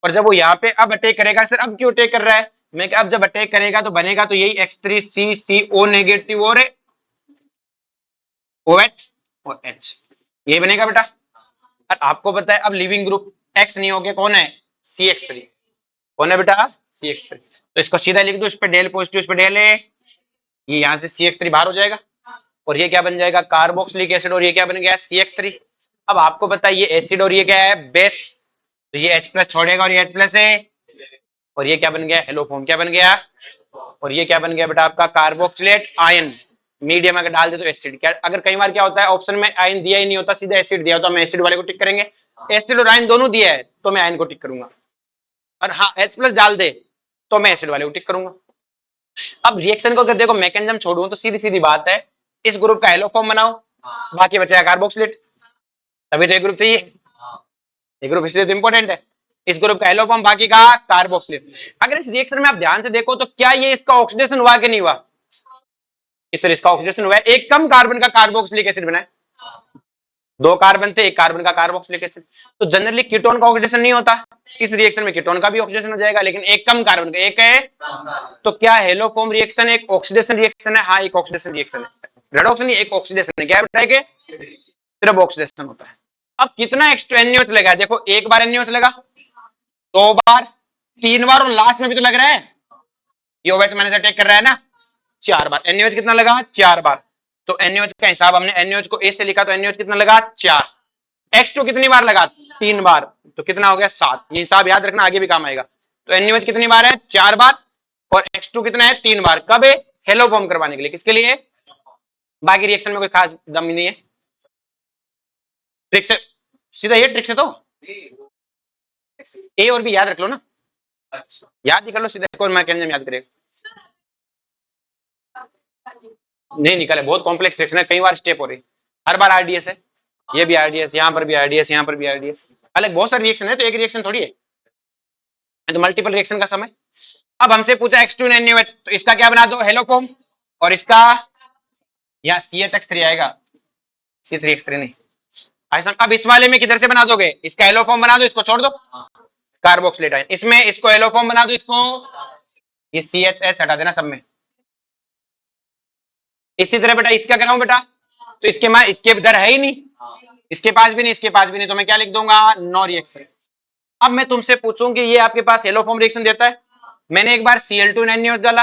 और जब वो यहाँ पे अब अटैक करेगा, सर अब क्यों अटैक कर रहा है? मैं अब जब अटैक करेगा तो बनेगा तो यही X3CCO नेगेटिव और OH और H, ये बनेगा बेटा। और आपको पता है अब लिविंग ग्रुप X नहीं हो गया, कौन है? CH3। कौन है बेटा? CH3। तो इसको सीधा लिख दो, इस पे डेल पॉजिटिव, इस पे डेल है, ये यहाँ से CH3 बाहर हो जाएगा और ये क्या बन जाएगा? कार्बोक्सिलिक एसिड, और ये क्या बन गया? CH3। अब आपको पता है ये एसिड और ये क्या है? बेस, तो ये H+ छोड़ेगा और ये H+ है, और ये क्या बन गया? हेलोफॉर्म। क्या बन गया? और ये क्या बन गया बेटा? आपका कार्बोक्सिलेट आयन। मीडियम अगर डाल दे तो एसिड। क्या अगर कई बार क्या होता है ऑप्शन में आयन दिया ही नहीं होता, सीधा एसिड दिया होता, मैं एसिड वाले को टिक करेंगे। एसिड और आयन दोनों दिया है तो मैं आयन को टिक करूंगा, और हाँ H+ डाल दे तो मैं एसिड वाले को टिक करूंगा। अब रिएक्शन को अगर देखो मैकेनिज्म छोड़ूं तो सीधी सीधी बात है, इस ग्रुप का हेलोफॉर्म बनाओ, बाकी बचेगा कार्बोक्सिलेट, तभी तो एक ग्रुप चाहिए, ये ग्रुप इसलिए तो इंपॉर्टेंट है। इस ग्रुप का हेलोफॉर्म, बाकी का कार्बोक्सिलेट। अगर इस रिएक्शन में आप ध्यान से देखो तो क्या ये इसका ऑक्सीडेशन हुआ कि नहीं हुआ? इस इसका ऑक्सीडेशन हुआ है, एक कम कार्बन का कार्बोक्सिलिक एसिड बना है, दो कार्बन थे, एक कार्बन का कार्बोक्सिलिक एसिड। तो जनरली कीटोन का ऑक्सीडेशन नहीं होता, इस रिएक्शन में कीटोन का भी ऑक्सीडेशन हो जाएगा, लेकिन एक कम कार्बन का, एक है। तो क्या हेलोफॉर्म रिएक्शन एक ऑक्सीडेशन रिएक्शन है? हाँ एक ऑक्सीडेशन रिएक्शन है, रेडॉक्स नहीं, एक ऑक्सीडेशन है। क्या है? सिर्फ ऑक्सीडेशन होता है। अब कितना एक्स्ट्रा NaOH लगा? देखो एक बार NaOH लगा, दो बार, तीन बार, और लास्ट में भी तो लग रहा है, ये OH माइनस अटैक कर रहा है ना, चार बार। NaOH कितना लगा? चार बार। तो NaOH का हिसाब हमने NaOH को A से लिखा, तो NaOH कितना लगा? चार। X2 कितनी बार लगा? तीन बार, तो कितना हो गया? सात। ये हिसाब याद रखना, आगे भी काम आएगा। तो NaOH कितनी बार है? चार बार, और X2 कितना है? तीन बार। कब है? हेलो फॉर्म करवाने के लिए। किसके लिए? बाकी रिएक्शन में कोई खास दम ही नहीं है, ट्रिक से सीधा, ये ट्रिक से तो A और B याद रख लो ना, याद ही कर लो सीधा, कोई मैकेनिज्म याद करेगा नहीं निकले, बहुत कॉम्प्लेक्स रिएक्शन है, कई बार स्टेप हो रही, हर बार RDS है, ये भी RDS, यहाँ पर भी RDS, यहाँ पर भी RDS, अलग बहुत सारे रिएक्शन है, तो एक रिएक्शन थोड़ी है, तो मल्टीपल रिएक्शन का समय। अब हमसे पूछा X2 NaOH, तो इसका क्या बना दो? हेलोफॉर्म, और इसका यहाँ CHX3 आएगा, C3H3 नहीं। अब इस वाले में किधर से बना दोगे? इसका हेलोफॉर्म बना दो, इसको छोड़ दो, कार्बोक्सिलेट आयन, इसमें इसको हेलोफॉर्म बना दो, इसको, ये CHH हटा देना सब में। इसी तरह बेटा इसका कराऊं बेटा, तो इसके में इसके दर है ही नहीं, इसके पास भी नहीं, इसके पास भी नहीं, तो मैं क्या लिख दूंगा? No reaction. अब मैं तुमसे पूछूं कि ये आपके पास हेलोफॉर्म रिएक्शन देता है, मैंने एक बार Cl2 NaOH डाला,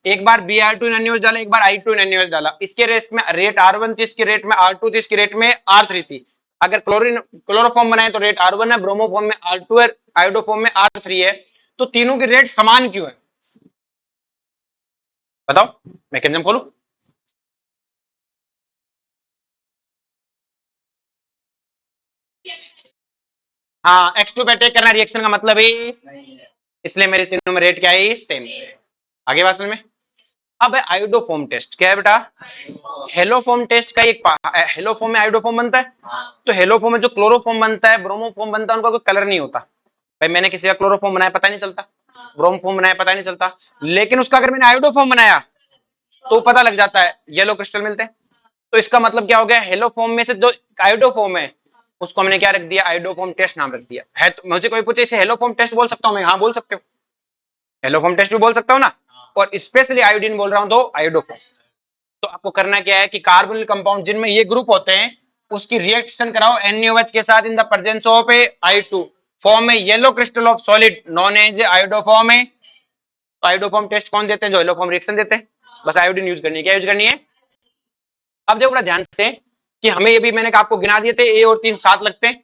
एक बार Br2 NaOH डाला, एक बार I2 NaOH डाला, इसके रेट में रेट R1 थी, इसके रेट में R2 थी, इसके रेट में R3 थी। अगर क्लोरोफॉर्म बनाए तो रेट R1 है, ब्रोमोफॉर्म में R2 है, आयोडोफॉर्म में R3 है, तो तीनों के रेट समान क्यों है? बताओ, मैकेनिज्म खोलूं? हाँ X2 पे अटैक करना रिएक्शन का मतलब ही, इसलिए मेरे तीनों में रेट क्या है? सेम। आगे बात समझ में। अब है आयोडोफॉर्म टेस्ट। क्या है बेटा? हेलोफॉर्म टेस्ट का एक हेलोफॉर्म में आयोडोफॉर्म बनता है, तो हेलोफॉर्म में जो क्लोरोफॉर्म बनता है, ब्रोमोफॉर्म बनता है, उनका कोई कलर नहीं होता। भाई मैंने किसी का क्लोरोफॉर्म बनाया पता नहीं चलता, ब्रोमोफॉर्म बनाया पता नहीं चलता, लेकिन उसका अगर मैंने आयोडोफॉर्म बनाया तो पता लग जाता है, येलो क्रिस्टल मिलते हैं। तो इसका मतलब क्या हो गया? हेलोफॉर्म में से जो आयोडोफॉर्म है उसको हमने क्या रख दिया, आयोडोफॉर्म टेस्ट नाम रख दिया है। तो मुझे कोई पूछे इसे हेलोफॉर्म टेस्ट बोल सकता हूँ मैं, हाँ बोल सकते हो, हेलोफॉर्म टेस्ट भी बोल सकता हूँ ना, और स्पेशली आयोडीन बोल रहा हूँ तो आयोडोफॉर्म। तो आपको करना क्या है कि कार्बोनिल कंपाउंड जिनमें ये ग्रुप होते हैं उसकी रिएक्शन कराओ NaOH के साथ in the presence of I2 form में yellow crystal of solid known as iodoform है। तो आयोडोफॉर्म टेस्ट कौन देते हैं, जो हेलोफॉर्म रिएक्शन देते हैं। बस आयोडीन यूज करनी है, क्या यूज करनी है। अब देखो बड़ा ध्यान से कि हमें ये भी मैंने आपको गिना दिए थे, ए और 3 साथ लगते हैं।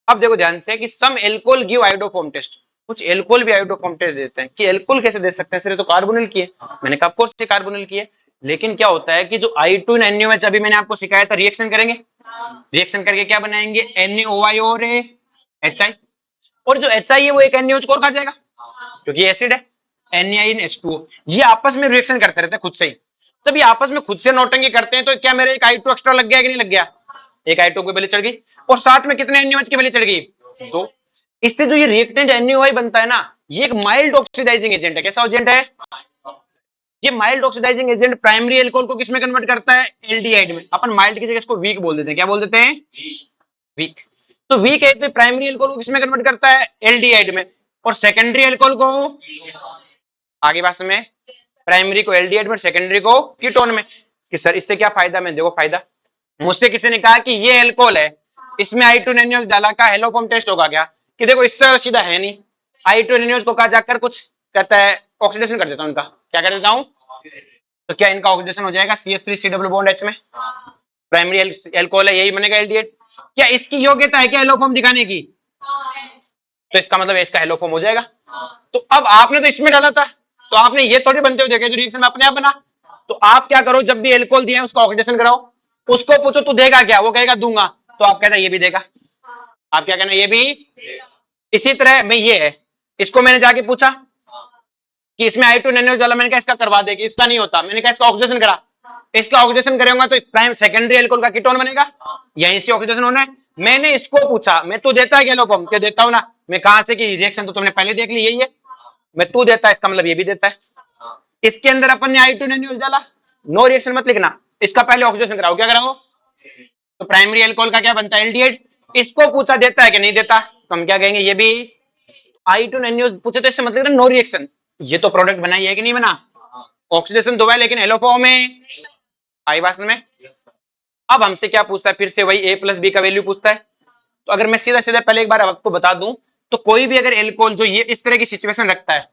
अब देखो ध्यान से कि सम एल्कोहल गिव आयोडोफॉर्म टेस्ट, कुछ एल्कोहल भी आयोडोफॉर्म टेस्ट देते हैं। कि एल्कोहल कैसे दे सकते हैं, सिर्फ तो कार्बोनिल की है, मैंने कहा ऑफकोर्स से कार्बोनिल की है। लेकिन क्या होता है कि जो I2 NaOH अभी मैंने आपको सिखाया था, रिएक्शन करेंगे, रिएक्शन करके क्या बनाएंगे, NaOI और HI, और जो HI है वो एक NaOH और खा जाएगा क्योंकि एसिड है, NaInH2O। ये आपस में रिएक्शन करते रहते हैं खुद से ही। जब ये आपस में खुद से नौटंकी करते हैं तो क्या मेरे एक I2 एक्स्ट्रा लग गया कि नहीं लग गया, एक I2 की वैल्यू चढ़ गई, और साथ में कितने NaOH की वैल्यू चढ़ गई, 2। इससे जो ये रिएक्टेंट NaOI बनता है ना, ये एक माइल्ड ऑक्सीडाइजिंग एजेंट है। कैसा एजेंट है, ये mild oxidising agent primary alcohol को किसमें कन्वर्ट करता है, एल्डिहाइड में। अपन माइल्ड की जगह इसको वीक बोल देते हैं, क्या बोल देते हैं, वीक। तो वीक है तो प्राइमरी अल्कोहल को किसमें कन्वर्ट करता है, एल्डिहाइड में, और सेकेंडरी अल्कोहल को, आगे बात में, प्राइमरी को एल्डिहाइड में, सेकेंडरी को कीटोन में। कि सर इससे क्या फायदा, मैं देखो फायदा, मुझसे किसी ने कहा कि ये अल्कोहल है, इसमें I2 NaOH डाला का हेलोफॉर्म टेस्ट होगा क्या, कि देखो इससे सीधा है नहीं। I2 NaOH को कहा जाकर कुछ कहता है ऑक्सीडेशन कर देता हूं इनका, क्या कर देता हूं, तो क्या इनका ऑक्सीडेशन हो जाएगा CH3 डबल बॉन्ड H में, प्राइमरी अल्कोहल है यही बनेगा एल्डिहाइड। क्या इसकी योग्यता है क्या हेलोफॉर्म दिखाने की, तो इसका मतलब इसका हेलोफॉर्म हो जाएगा। तो अब आपने तो इसमें डाला था, तो आपने ये थोड़ी बनते हुए देखे जो रिएक्शन में अपने आप बना। तो आप क्या करो, जब भी एल्कोहल दिया है उसका ऑक्सीडेशन कराओ, उसको पूछो तू देगा क्या, वो कहेगा दूंगा, तो आप कहना ये भी देगा, आप क्या कहना ये भी। इसी तरह में ये है, इसको मैंने जाके पूछा कि इसमें I2 NaOH डाला, मैंने कहा इसका करवा देगी, इसका नहीं होता, मैंने कहा इसका ऑक्सीडेशन करा, इसका ऑक्सीडेशन करेगा तो प्राइम सेकेंडरी अल्कोहल का कीटोन बनेगा, यहीं से ऑक्सीडेशन होना है। मैंने इसको पूछा, मैं तू देता है क्या हेलोफॉर्म, क्या देता हूं ना, मैं कहां से कि रिएक्शन तो तुमने पहले देख ली, यही है, मैं तू देता है इसका मतलब ये भी देता है। इसके अंदर अपन ने I2 NaOH डाला, नो रिएक्शन मत लिखना, इसका पहले ऑक्सीडेशन कराओ, क्या कराओ, तो प्राइमरी अल्कोहल का क्या बनता है, एल्डिहाइड। इसको पूछा देता है कि नहीं देता, तो हम क्या कहेंगे ये भी। I2 NaOH पूछे तो इससे मतलब नो रिएक्शन, ये तो प्रोडक्ट बना ही है कि नहीं बना, ऑक्सीडेशन तो है लेकिन हेलोफॉर्म में, आई बात में। अब हमसे क्या पूछता है, फिर से वही A प्लस बी का वैल्यू पूछता है। तो अगर मैं सीधा सीधा पहले एक बार आपको बता दूं, तो कोई भी अगर एल्कोहल जो ये इस तरह की सिचुएशन रखता है,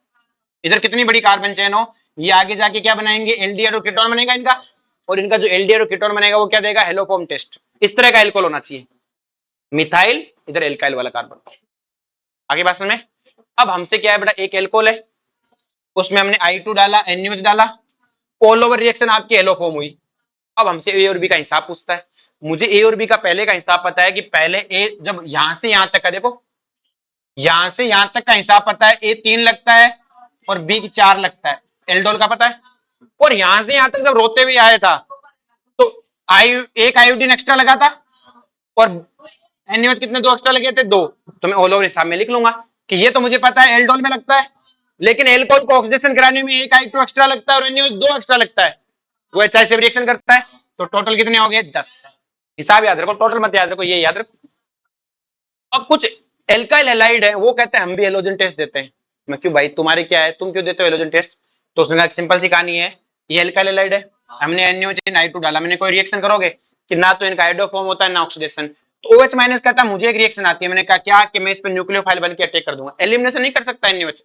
इधर कितनी बड़ी कार्बन चेन हो, ये आगे जाके क्या बनाएंगे, एल्डिहाइड और कीटोन बनेगा इनका, और इनका जो एल्डिहाइड और कीटोन बनेगा वो क्या देगा, हेलोफॉर्म टेस्ट। इस तरह का एल्कोहल होना चाहिए, मिथाइल इधर एल्काइल वाला कार्बन। आगे बात में। अब हमसे क्या है बेटा, एक एल्कोहल है, उसमें हमने I2 डाला, NaOH डाला, ऑल ओवर रिएक्शन आपकी हेलोफॉर्म हुई। अब हमसे A और B का हिसाब पूछता है। मुझे A और B का पहले का हिसाब पता है कि पहले A जब यहां से यहां तक का, देखो यहां से यहां तक का हिसाब पता है, A 3 लगता है और B 4 लगता है, एल्डोल का पता है। और यहां से यहां तक जब रोते हुए आया था तो एक आयोडीन एक्स्ट्रा लगा था, और NaOH कितने, 2 एक्स्ट्रा लगे थे, 2। तो मैं ऑल ओवर हिसाब में लिख लूंगा कि ये तो मुझे पता है एल्डोल में लगता है, लेकिन एल्कोहल को ऑक्सीडेशन कराने में एक I2 एक्स्ट्रा लगता है और NaOH 2 एक्स्ट्रा लगता है, वो HI से रिएक्शन करता है। तो टोटल कितने हो गए, 10। हिसाब याद रखो, टोटल मत याद रखो, ये याद रखो। अब कुछ एल्काइल हैलाइड है, वो कहते हैं हम भी हेलोजन टेस्ट देते हैं। मैं क्यों भाई, तुम्हारे क्या है, तुम क्यों देते हो हेलोजन टेस्ट, तो उसने एक सिंपल सी कहानी है, ये एल्काइल हैलाइड है, हमने NaOH I2 डाला, मैंने कोई रिएक्शन करोगे कि ना तो इनका हाइड्रोफॉर्म होता है ना ऑक्सीडेशन। तो OH माइनस कहता है मुझे एक रिएक्शन आती है, मैंने कहा क्या, कि मैं इस पर न्यूक्लियोफाइल बन के अटैक कर दूंगा। एलिमिनेशन नहीं कर सकता NaOH,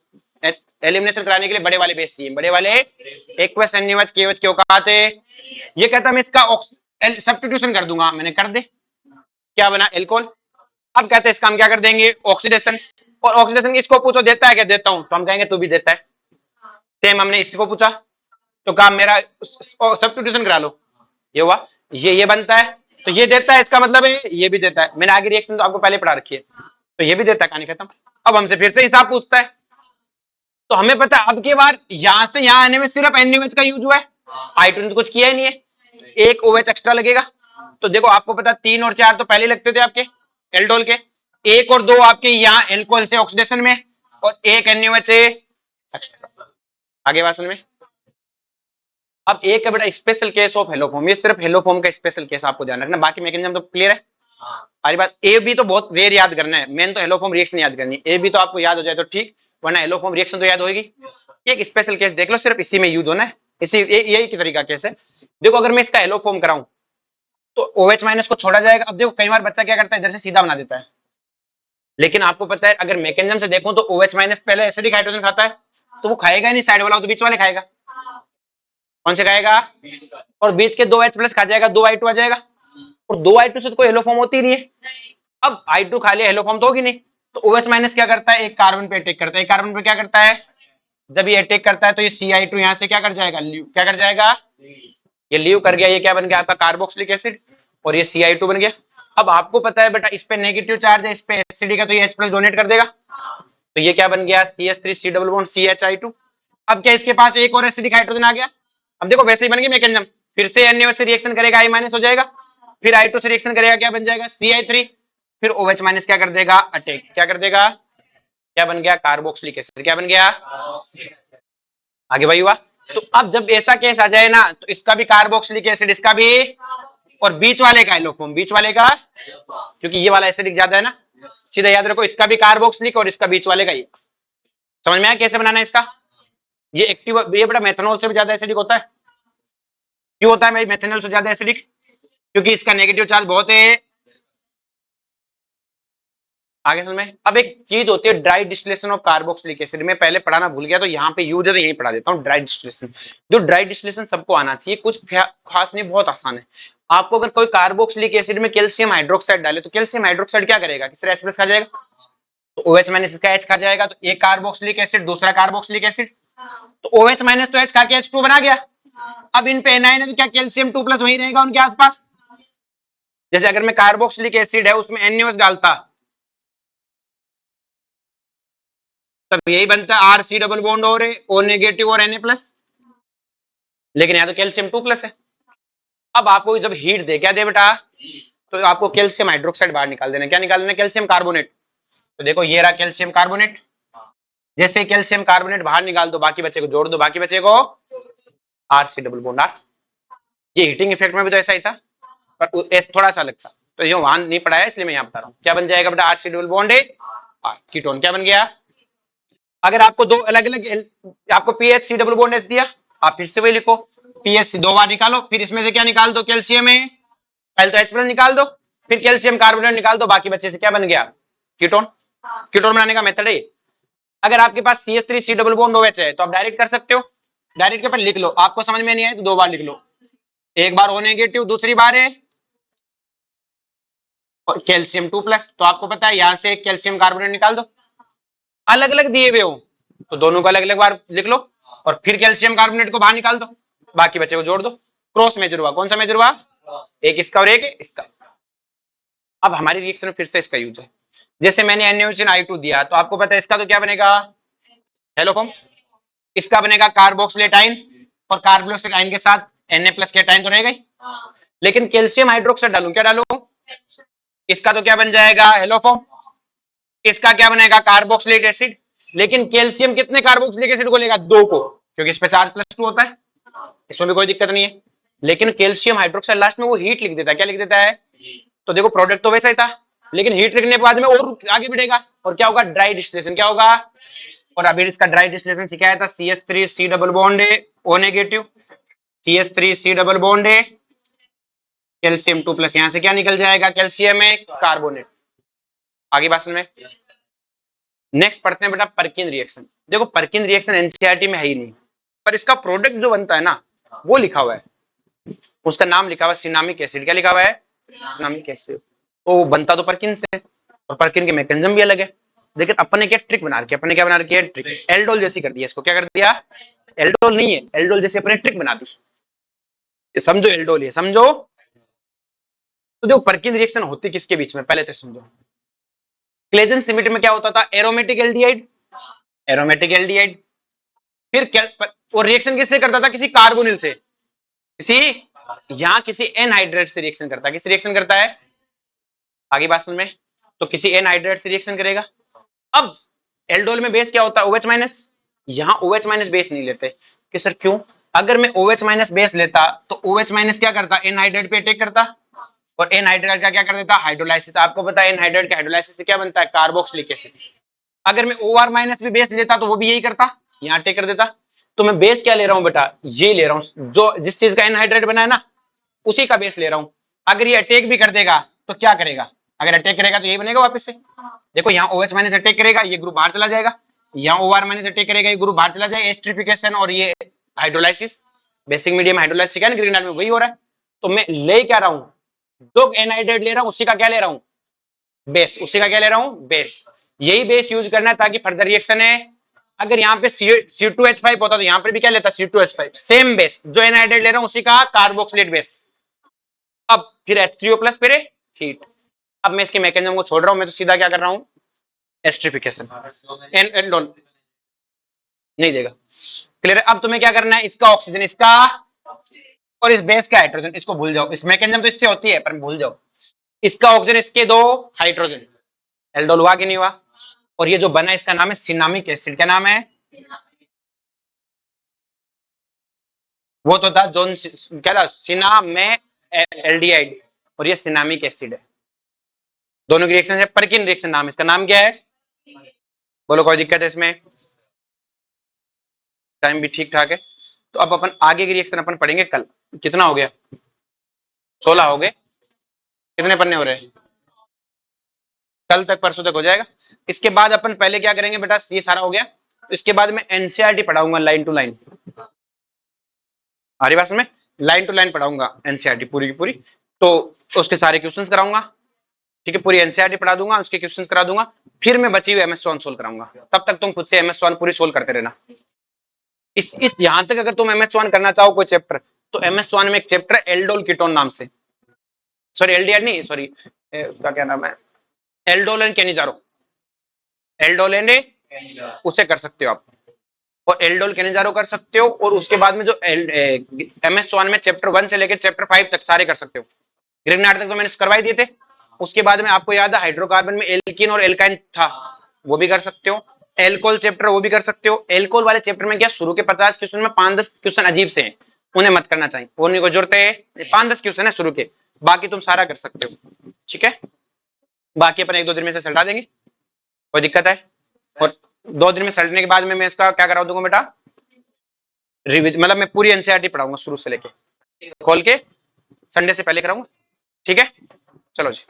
एलिमिनेशन कराने के लिए बड़े वाले बेस चाहिए, बड़े वाले एक्वस NaOH KOH क्यों कहते हैं। ये कहता मैं इसका सब्स्टिट्यूशन कर दूंगा, मैंने कर दे, क्या बना, एल्कोहल। अब कहते हैं इसका हम क्या कर देंगे, ऑक्सीडेशन। और ऑक्सीडेशन इसको पूछो देता है क्या, देता हूं, तो हम कहेंगे तू भी देता है। सेम हमने इसको पूछा तो कहा मेरा सब्स्टिट्यूशन करा लो, ये हुआ, ये बनता है, तो ये देता है, इसका मतलब है ये भी देता है। मैंने आगे रिएक्शन तो आपको पहले पढ़ा रखी है, तो ये भी देता है, कहानी खत्म। अब हमसे फिर से हिसाब पूछता है, तो हमें पता है अब की बार यहां से यहां आने में सिर्फ NaOH का यूज हुआ है, I2 ने तो कुछ किया ही नहीं है, एक OH एक्स्ट्रा लगेगा। तो देखो आपको पता 3 और 4 तो पहले लगते थे आपके एल्डोल के, 1 और 2 आपके यहाँ एल्कोहल से ऑक्सीडेशन में, और एक NaOH एक्स्ट्रा। आगे बात समझ में। अब एक है बेटा स्पेशल केस ऑफ हेलोफॉर्म, ये सिर्फ हेलोफॉर्म का स्पेशल केस आपको ध्यान रखना, बाकी मैकेनिज्म तो क्लियर है। सारी बात। ए बी तो बहुत रेयर याद करना है, मेन तो एलोफॉर्म रिएक्शन याद करनी है। ए बी तो आपको याद हो जाए तो ठीक, वरना एलोफॉर्म रिएक्शन तो याद होगी। एक स्पेशल केस देख लो, सिर्फ इसी में यूज होना है, इसी यही की तरीका केस है। देखो अगर मैं इसका एलोफॉर्म कराऊं तो OH माइनस को छोड़ा जाएगा। अब देखो कई बार बच्चा क्या करता है, इधर से सीधा बना देता है, लेकिन आपको पता है अगर मैकेनिज्म से देखूं तो OH माइनस पहले एसिडिक हाइड्रोजन खाता है, तो वो खाएगा ही नहीं साइड वाला, तो बीच वाले खाएगा। कौन से खाएगा? और बीच के 2H प्लस खा जाएगा, 2I2 आ जाएगा, और 2I2 से तो कोई एलोफॉर्म होती ही नहीं है। अब I2 खा लिया, एलोफॉर्म तो होगी नहीं, तो OH माइनस क्या करता है, एक कार्बन पे अटैक करता है। एक कार्बन पे क्या करता है, जब ये अटैक करता है तो ये Ci2 यहां से क्या कर जाएगा, लीव। क्या कर जाएगा, ये लीव कर गया, ये क्या बन गया आपका कार्बोक्सिलिक एसिड, और ये Ci2 बन गया। अब आपको पता है बेटा इस पे नेगेटिव चार्ज है, इस पे एसिडिक है, तो ये H प्लस डोनेट कर देगा, तो ये क्या बन गया, CH3 डबल बॉन्ड CHI2। अब क्या इसके पास एक और एसिडिक हाइड्रोजन आ गया। अब देखो वैसे ही बन गया मैकेनिज्म, फिर से Na से रिएक्शन करेगा, I माइनस हो जाएगा, फिर I2 से रिएक्शन करेगा, क्या बन जाएगा, Ci3, फिर OH माइनस क्या कर देगा, अटैक। क्या कर देगा, क्या बन गया, कार्बोक्सिलिक एसिड। क्या बन गया, आगे भाई हुआ। तो अब जब ऐसा केस आ जाए ना, तो इसका भी कार्बोक्सिलिक एसिड, इसका भी, और बीच वाले का एलोफॉर्म, बीच वाले का, क्योंकि ये वाला एसिडिक ज्यादा है ना, सीधा याद रखो इसका भी कार्बोक्सिलिक और इसका बीच वाले का ये। समझ में आया कैसे बनाना है इसका? ये एक्टिव, ये बड़ा मेथनॉल से भी ज्यादा एसिडिक होता है। क्यों होता है भाई मेथनॉल से ज्यादा एसिडिक? क्योंकि इसका नेगेटिव चार्ज बहुत है। आगे समझ में। अब एक चीज होती है dry distillation of carboxylic acid, में पहले पढ़ाना भूल गया, तो यहाँ पे यूज है तो यही पढ़ा देता हूँ। ड्राई डिस्टिलेशन, जो ड्राई डिस्टिलेशन सबको आना चाहिए, कुछ खास नहीं, बहुत आसान है। आपको अगर कोई कार्बोक्सिलिक एसिड में कैल्शियम हाइड्रोक्साइड डाले, तो कैल्शियम हाइड्रोक्साइड क्या करेगा, किस तरह H प्लस खा जाएगा, तो OH माइनस इसका H खा जाएगा, तो एक कार्बोक्सिलिक एसिड, दूसरा कार्बोक्सिलिक एसिड, तो OH माइनस तो H खा के H2 बना गया। अब इन पे एनाइन है तो क्या कैल्शियम 2 प्लस वही रहेगा उनके आसपास। जैसे अगर मैं कार्बोक्सिलिक एसिड है उसमें NaOH डालता, तब यही बनता है RC डबल बॉन्ड और O नेगेटिव और Na प्लस, लेकिन यहाँ तो कैल्शियम 2 प्लस है। अब आपको जब हीट दे, क्या दे बेटा, तो आपको कैल्शियम हाइड्रोक्साइड बाहर निकाल देना। क्या निकाल देना, कैल्शियम कार्बोनेट। तो देखो ये रहा कैल्शियम कार्बोनेट, जैसे कैल्शियम कार्बोनेट बाहर निकाल दो, बाकी बच्चे को जोड़ दो, बाकी बच्चे को RC डबल बॉन्ड R। ये हीटिंग इफेक्ट में भी तो ऐसा ही था, पर थोड़ा सा अलग था, तो ये वहां नहीं पढ़ा है इसलिए मैं यहाँ बता रहा हूँ। क्या बन जाएगा बेटा, RC डबल बॉन्ड है R, कीटोन क्या बन गया। अगर आपको दो अलग अलग, आपको PHC डबल बॉन्ड H दिया, आप फिर से वही लिखो, PHC दो बार निकालो, फिर इसमें से क्या निकाल दो, कैल्शियम है, पहले तो H प्लस निकाल दो, फिर कैल्शियम कार्बोनेट निकाल दो, बाकी बच्चे से क्या बन गया, कीटोन। कीटोन बनाने का मेथड है। अगर आपके पास CH3 डबल बॉन्ड OH है तो आप डायरेक्ट कर सकते हो, डायरेक्ट के ऊपर लिख लो, आपको समझ में नहीं आए तो दो बार लिख लो, एक बार O नेगेटिव, दूसरी बार है और कैल्शियम 2 प्लस। तो आपको पता है यहां से कैल्शियम कार्बोनेट निकाल दो, अलग अलग दिए हुए हो तो दोनों को अलग अलग बार लिख लो, और फिर कैल्शियम कार्बोनेट को बाहर निकाल दो, बाकी बच्चे को जोड़ दो। क्रॉस मेजर हुआ, कौन सा मेजर हुआ, एक इसका और एक इसका। अब हमारी रिएक्शन में फिर से इसका यूज है, जैसे मैंने NaOH दिया, तो आपको पता है इसका तो क्या बनेगा, हेलोफॉर्म, इसका बनेगा कार्बोक्सिलेटाइन, और कार्बोक्सिलेटाइन के साथ Na प्लस केटाइन तो रहेगा ही, लेकिन कैल्शियम हाइड्रोक्साइड डालूं, क्या डालूं, इसका तो क्या बन जाएगा, हेलोफॉर्म, इसका क्या बनेगा, कार्बोक्सिलिक एसिड। लेकिन कैल्शियम कितने कार्बोक्सिलिक एसिड को लेगा, दो को, क्योंकि इस पे चार्ज +2 होता है, इसमें भी कोई दिक्कत नहीं है। लेकिन कैल्शियम हाइड्रोक्साइड लास्ट में वो हीट लिख देता है, क्या लिख देता है, तो देखो प्रोडक्ट तो वैसा ही था, लेकिन हीट लिखने के बाद में और आगे बढ़ेगा, और क्या होगा, ड्राई डिस्टिलेशन। क्या होगा, और अभी इसका ड्राई डिस्टिलेशन सिखाया था, CH3 डबल बॉन्ड है O negative, CH3 double bond है कैल्शियम 2 प्लस, यहां से क्या निकल जाएगा, कैल्शियम है कार्बोनेट। आगे बात में नेक्स्ट पढ़ते हैं बेटा परकिन रिएक्शन। देखो परकिन रिएक्शन एनसीईआरटी में है ही नहीं, पर इसका प्रोडक्ट जो बनता है ना वो लिखा हुआ है, उसका नाम लिखा हुआ है सिनामिक एसिड। क्या लिखा हुआ है, सिनामिक एसिड। तो बनता तो परकिन से, और परकिन के मैकेनिज्म भी अलग है, लेकिन अपने क्या ट्रिक बना रखी है, अपने क्या बना रखी है, ट्रिक। एल्डोल जैसी कर दिया इसको, क्या कर दिया, एल्डोल नहीं है, एल्डोल जैसे अपने ट्रिक बना दी, समझो एल्डोल है, समझो। तो जो परकिन रिएक्शन होती किसके बीच में, पहले तो समझो। क्लेजन सिमिट में क्या होता था, एरोमेटिक एल्डिहाइड, एरोमेटिक एल्डिहाइड, फिर क्या, और रिएक्शन किससे करता था, किसी कार्बोनिल से, किसी, यहां किसी एनहाइड्रेट से रिएक्शन करता है, किस रिएक्शन करता है, आगे बात सुन में, तो किसी एनहाइड्रेट से रिएक्शन करेगा। अब एल्डोल में बेस क्या होता है, OH माइनस, यहां OH माइनस बेस नहीं लेते, कि सर क्यों, अगर मैं OH माइनस बेस लेता तो OH माइनस क्या करता, एनहाइड्रेट पे अटैक करता, और एनहाइड्राइड का क्या कर देता, हाइड्रोलाइसिस। आपको पता है एनहाइड्राइड का हाइड्रोलाइसिस से क्या बनता है, कार्बोक्सिलिक एसिड। अगर मैं OR माइनस भी बेस लेता तो वो भी यही करता, यहाँ टेक कर देता। तो मैं बेस क्या ले रहा हूँ बेटा, ये ले रहा हूँ, जो जिस चीज का एनहाइड्राइड बना है ना उसी का बेस ले रहा हूँ। अगर ये अटैक भी कर देगा तो क्या करेगा, अगर अटैक करेगा तो यही बनेगा वापस से। देखो यहाँ OH माइनस अटैक करेगा, ये ग्रुप बाहर चला जाएगा, यहाँ OR माइनस अटैक करेगा, ये ग्रुप बाहर चला जाएगा, एस्ट्रिफिकेशन और ये हाइड्रोलाइसिस, बेसिक मीडियम हाइड्रोलाइसिस है ना ग्रीन में, वही हो रहा है। तो मैं ले क्या रहा हूँ, जो एनहाइड्राइड ले रहा हूँ उसी का क्या ले रहा हूँ, बेस, उसी का क्या ले रहा हूँ, बेस। यही बेस यूज करना है ताकि फर्दर रिएक्शन है। अगर यहाँ पे C2H5 होता तो यहाँ पे भी क्या लेता, C2H5, सेम बेस, जो एनहाइड्राइड ले रहा हूँ उसी का कार्बोक्सिलेट बेस। अब फिर H3O प्लस, फिर हीट। अब मैं इसके मैकेनिज्म को छोड़ रहा हूँ, मैं तो सीधा क्या कर रहा हूँ, एस्ट्रिफिकेशन, एंडोन नहीं देगा। क्लियर है। अब तुम्हें क्या करना है, इसका ऑक्सीजन, इसका और इस बेस का हाइड्रोजन, इसको भूल जाओ, इस मैकेनिज्म तो इससे होती है पर भूल जाओ। इसका ऑक्सीजन, इसके दो हाइड्रोजन, एल्डोल हुआ कि नहीं हुआ। और ये जो बना इसका नाम है सिनामिक एसिड, क्या नाम है, वो तो था जोन क्या था, सिना में एल्डिहाइड, और ये सिनामिक एसिड है। दोनों की रिएक्शन है, परकिन रिएक्शन नाम, इसका नाम क्या है, बोलो कोई दिक्कत है इसमें, टाइम भी ठीक ठाक है। तो अब अपन आगे की रिएक्शन अपन पढ़ेंगे कल। कितना हो गया, 16 हो गए, कितने पन्ने हो रहे हैं, कल तक परसों तक हो जाएगा। इसके बाद अपन पहले क्या करेंगे बेटा, ये सारा हो गया, इसके बाद मैं एनसीईआरटी पढ़ाऊंगा लाइन टू लाइन, हमारी बात में लाइन टू लाइन पढ़ाऊंगा एनसीईआरटी पूरी की पूरी। तो उसके सारे क्वेश्चंस कराऊंगा, ठीक है, पूरी एनसीईआरटी पढ़ा दूंगा, उसके क्वेश्चंस करा दूंगा, फिर मैं बची हुई MS1 सोल्व कराऊंगा। तब तक तुम खुद से MS1 पूरी सोल्व करते रहना। इस यहां तक अगर तुम MS1 करना चाहो कोई चैप्टर, तो MS1 में एक चैप्टर एल्डोल कीटोन नाम से, सॉरी एलडीआर नहीं, सॉरी उसका क्या नाम है, aldol and Cannizzaro, aldol and उसे कर सकते हो आप, और एल्डोल केनिजारो कर सकते हो। और उसके बाद में जो MS1 में चैप्टर 1 से लेकर चैप्टर 5 तक सारे कर सकते हो। ग्रिग्नार्ड तक तो मैंने करवाई दिए थे। उसके बाद में आपको याद है हाइड्रोकार्बन में एल्कीन और एल्काइन था, वो भी कर सकते हो। एल्कोहल चैप्टर वो भी कर सकते हो। एल्कोहल वाले चैप्टर में क्या, शुरू के 50 क्वेश्चन में 5-10 क्वेश्चन अजीब से हैं, उन्हें मत करना चाहिए, उन्हीं को जरूरत है, 5-10 क्वेश्चन है शुरू के, बाकी तुम सारा कर सकते हो, ठीक है। बाकी अपन 1-2 दिन में से सल्टा देंगे, कोई दिक्कत है। और 2 दिन में सल्टने के बाद में मैं इसका क्या करा दूंगा बेटा, रिविज, मतलब मैं पूरी एनसीईआरटी पढ़ाऊंगा शुरू से लेके, खोल के, संडे से पहले कराऊंगा, ठीक है। चलो जी।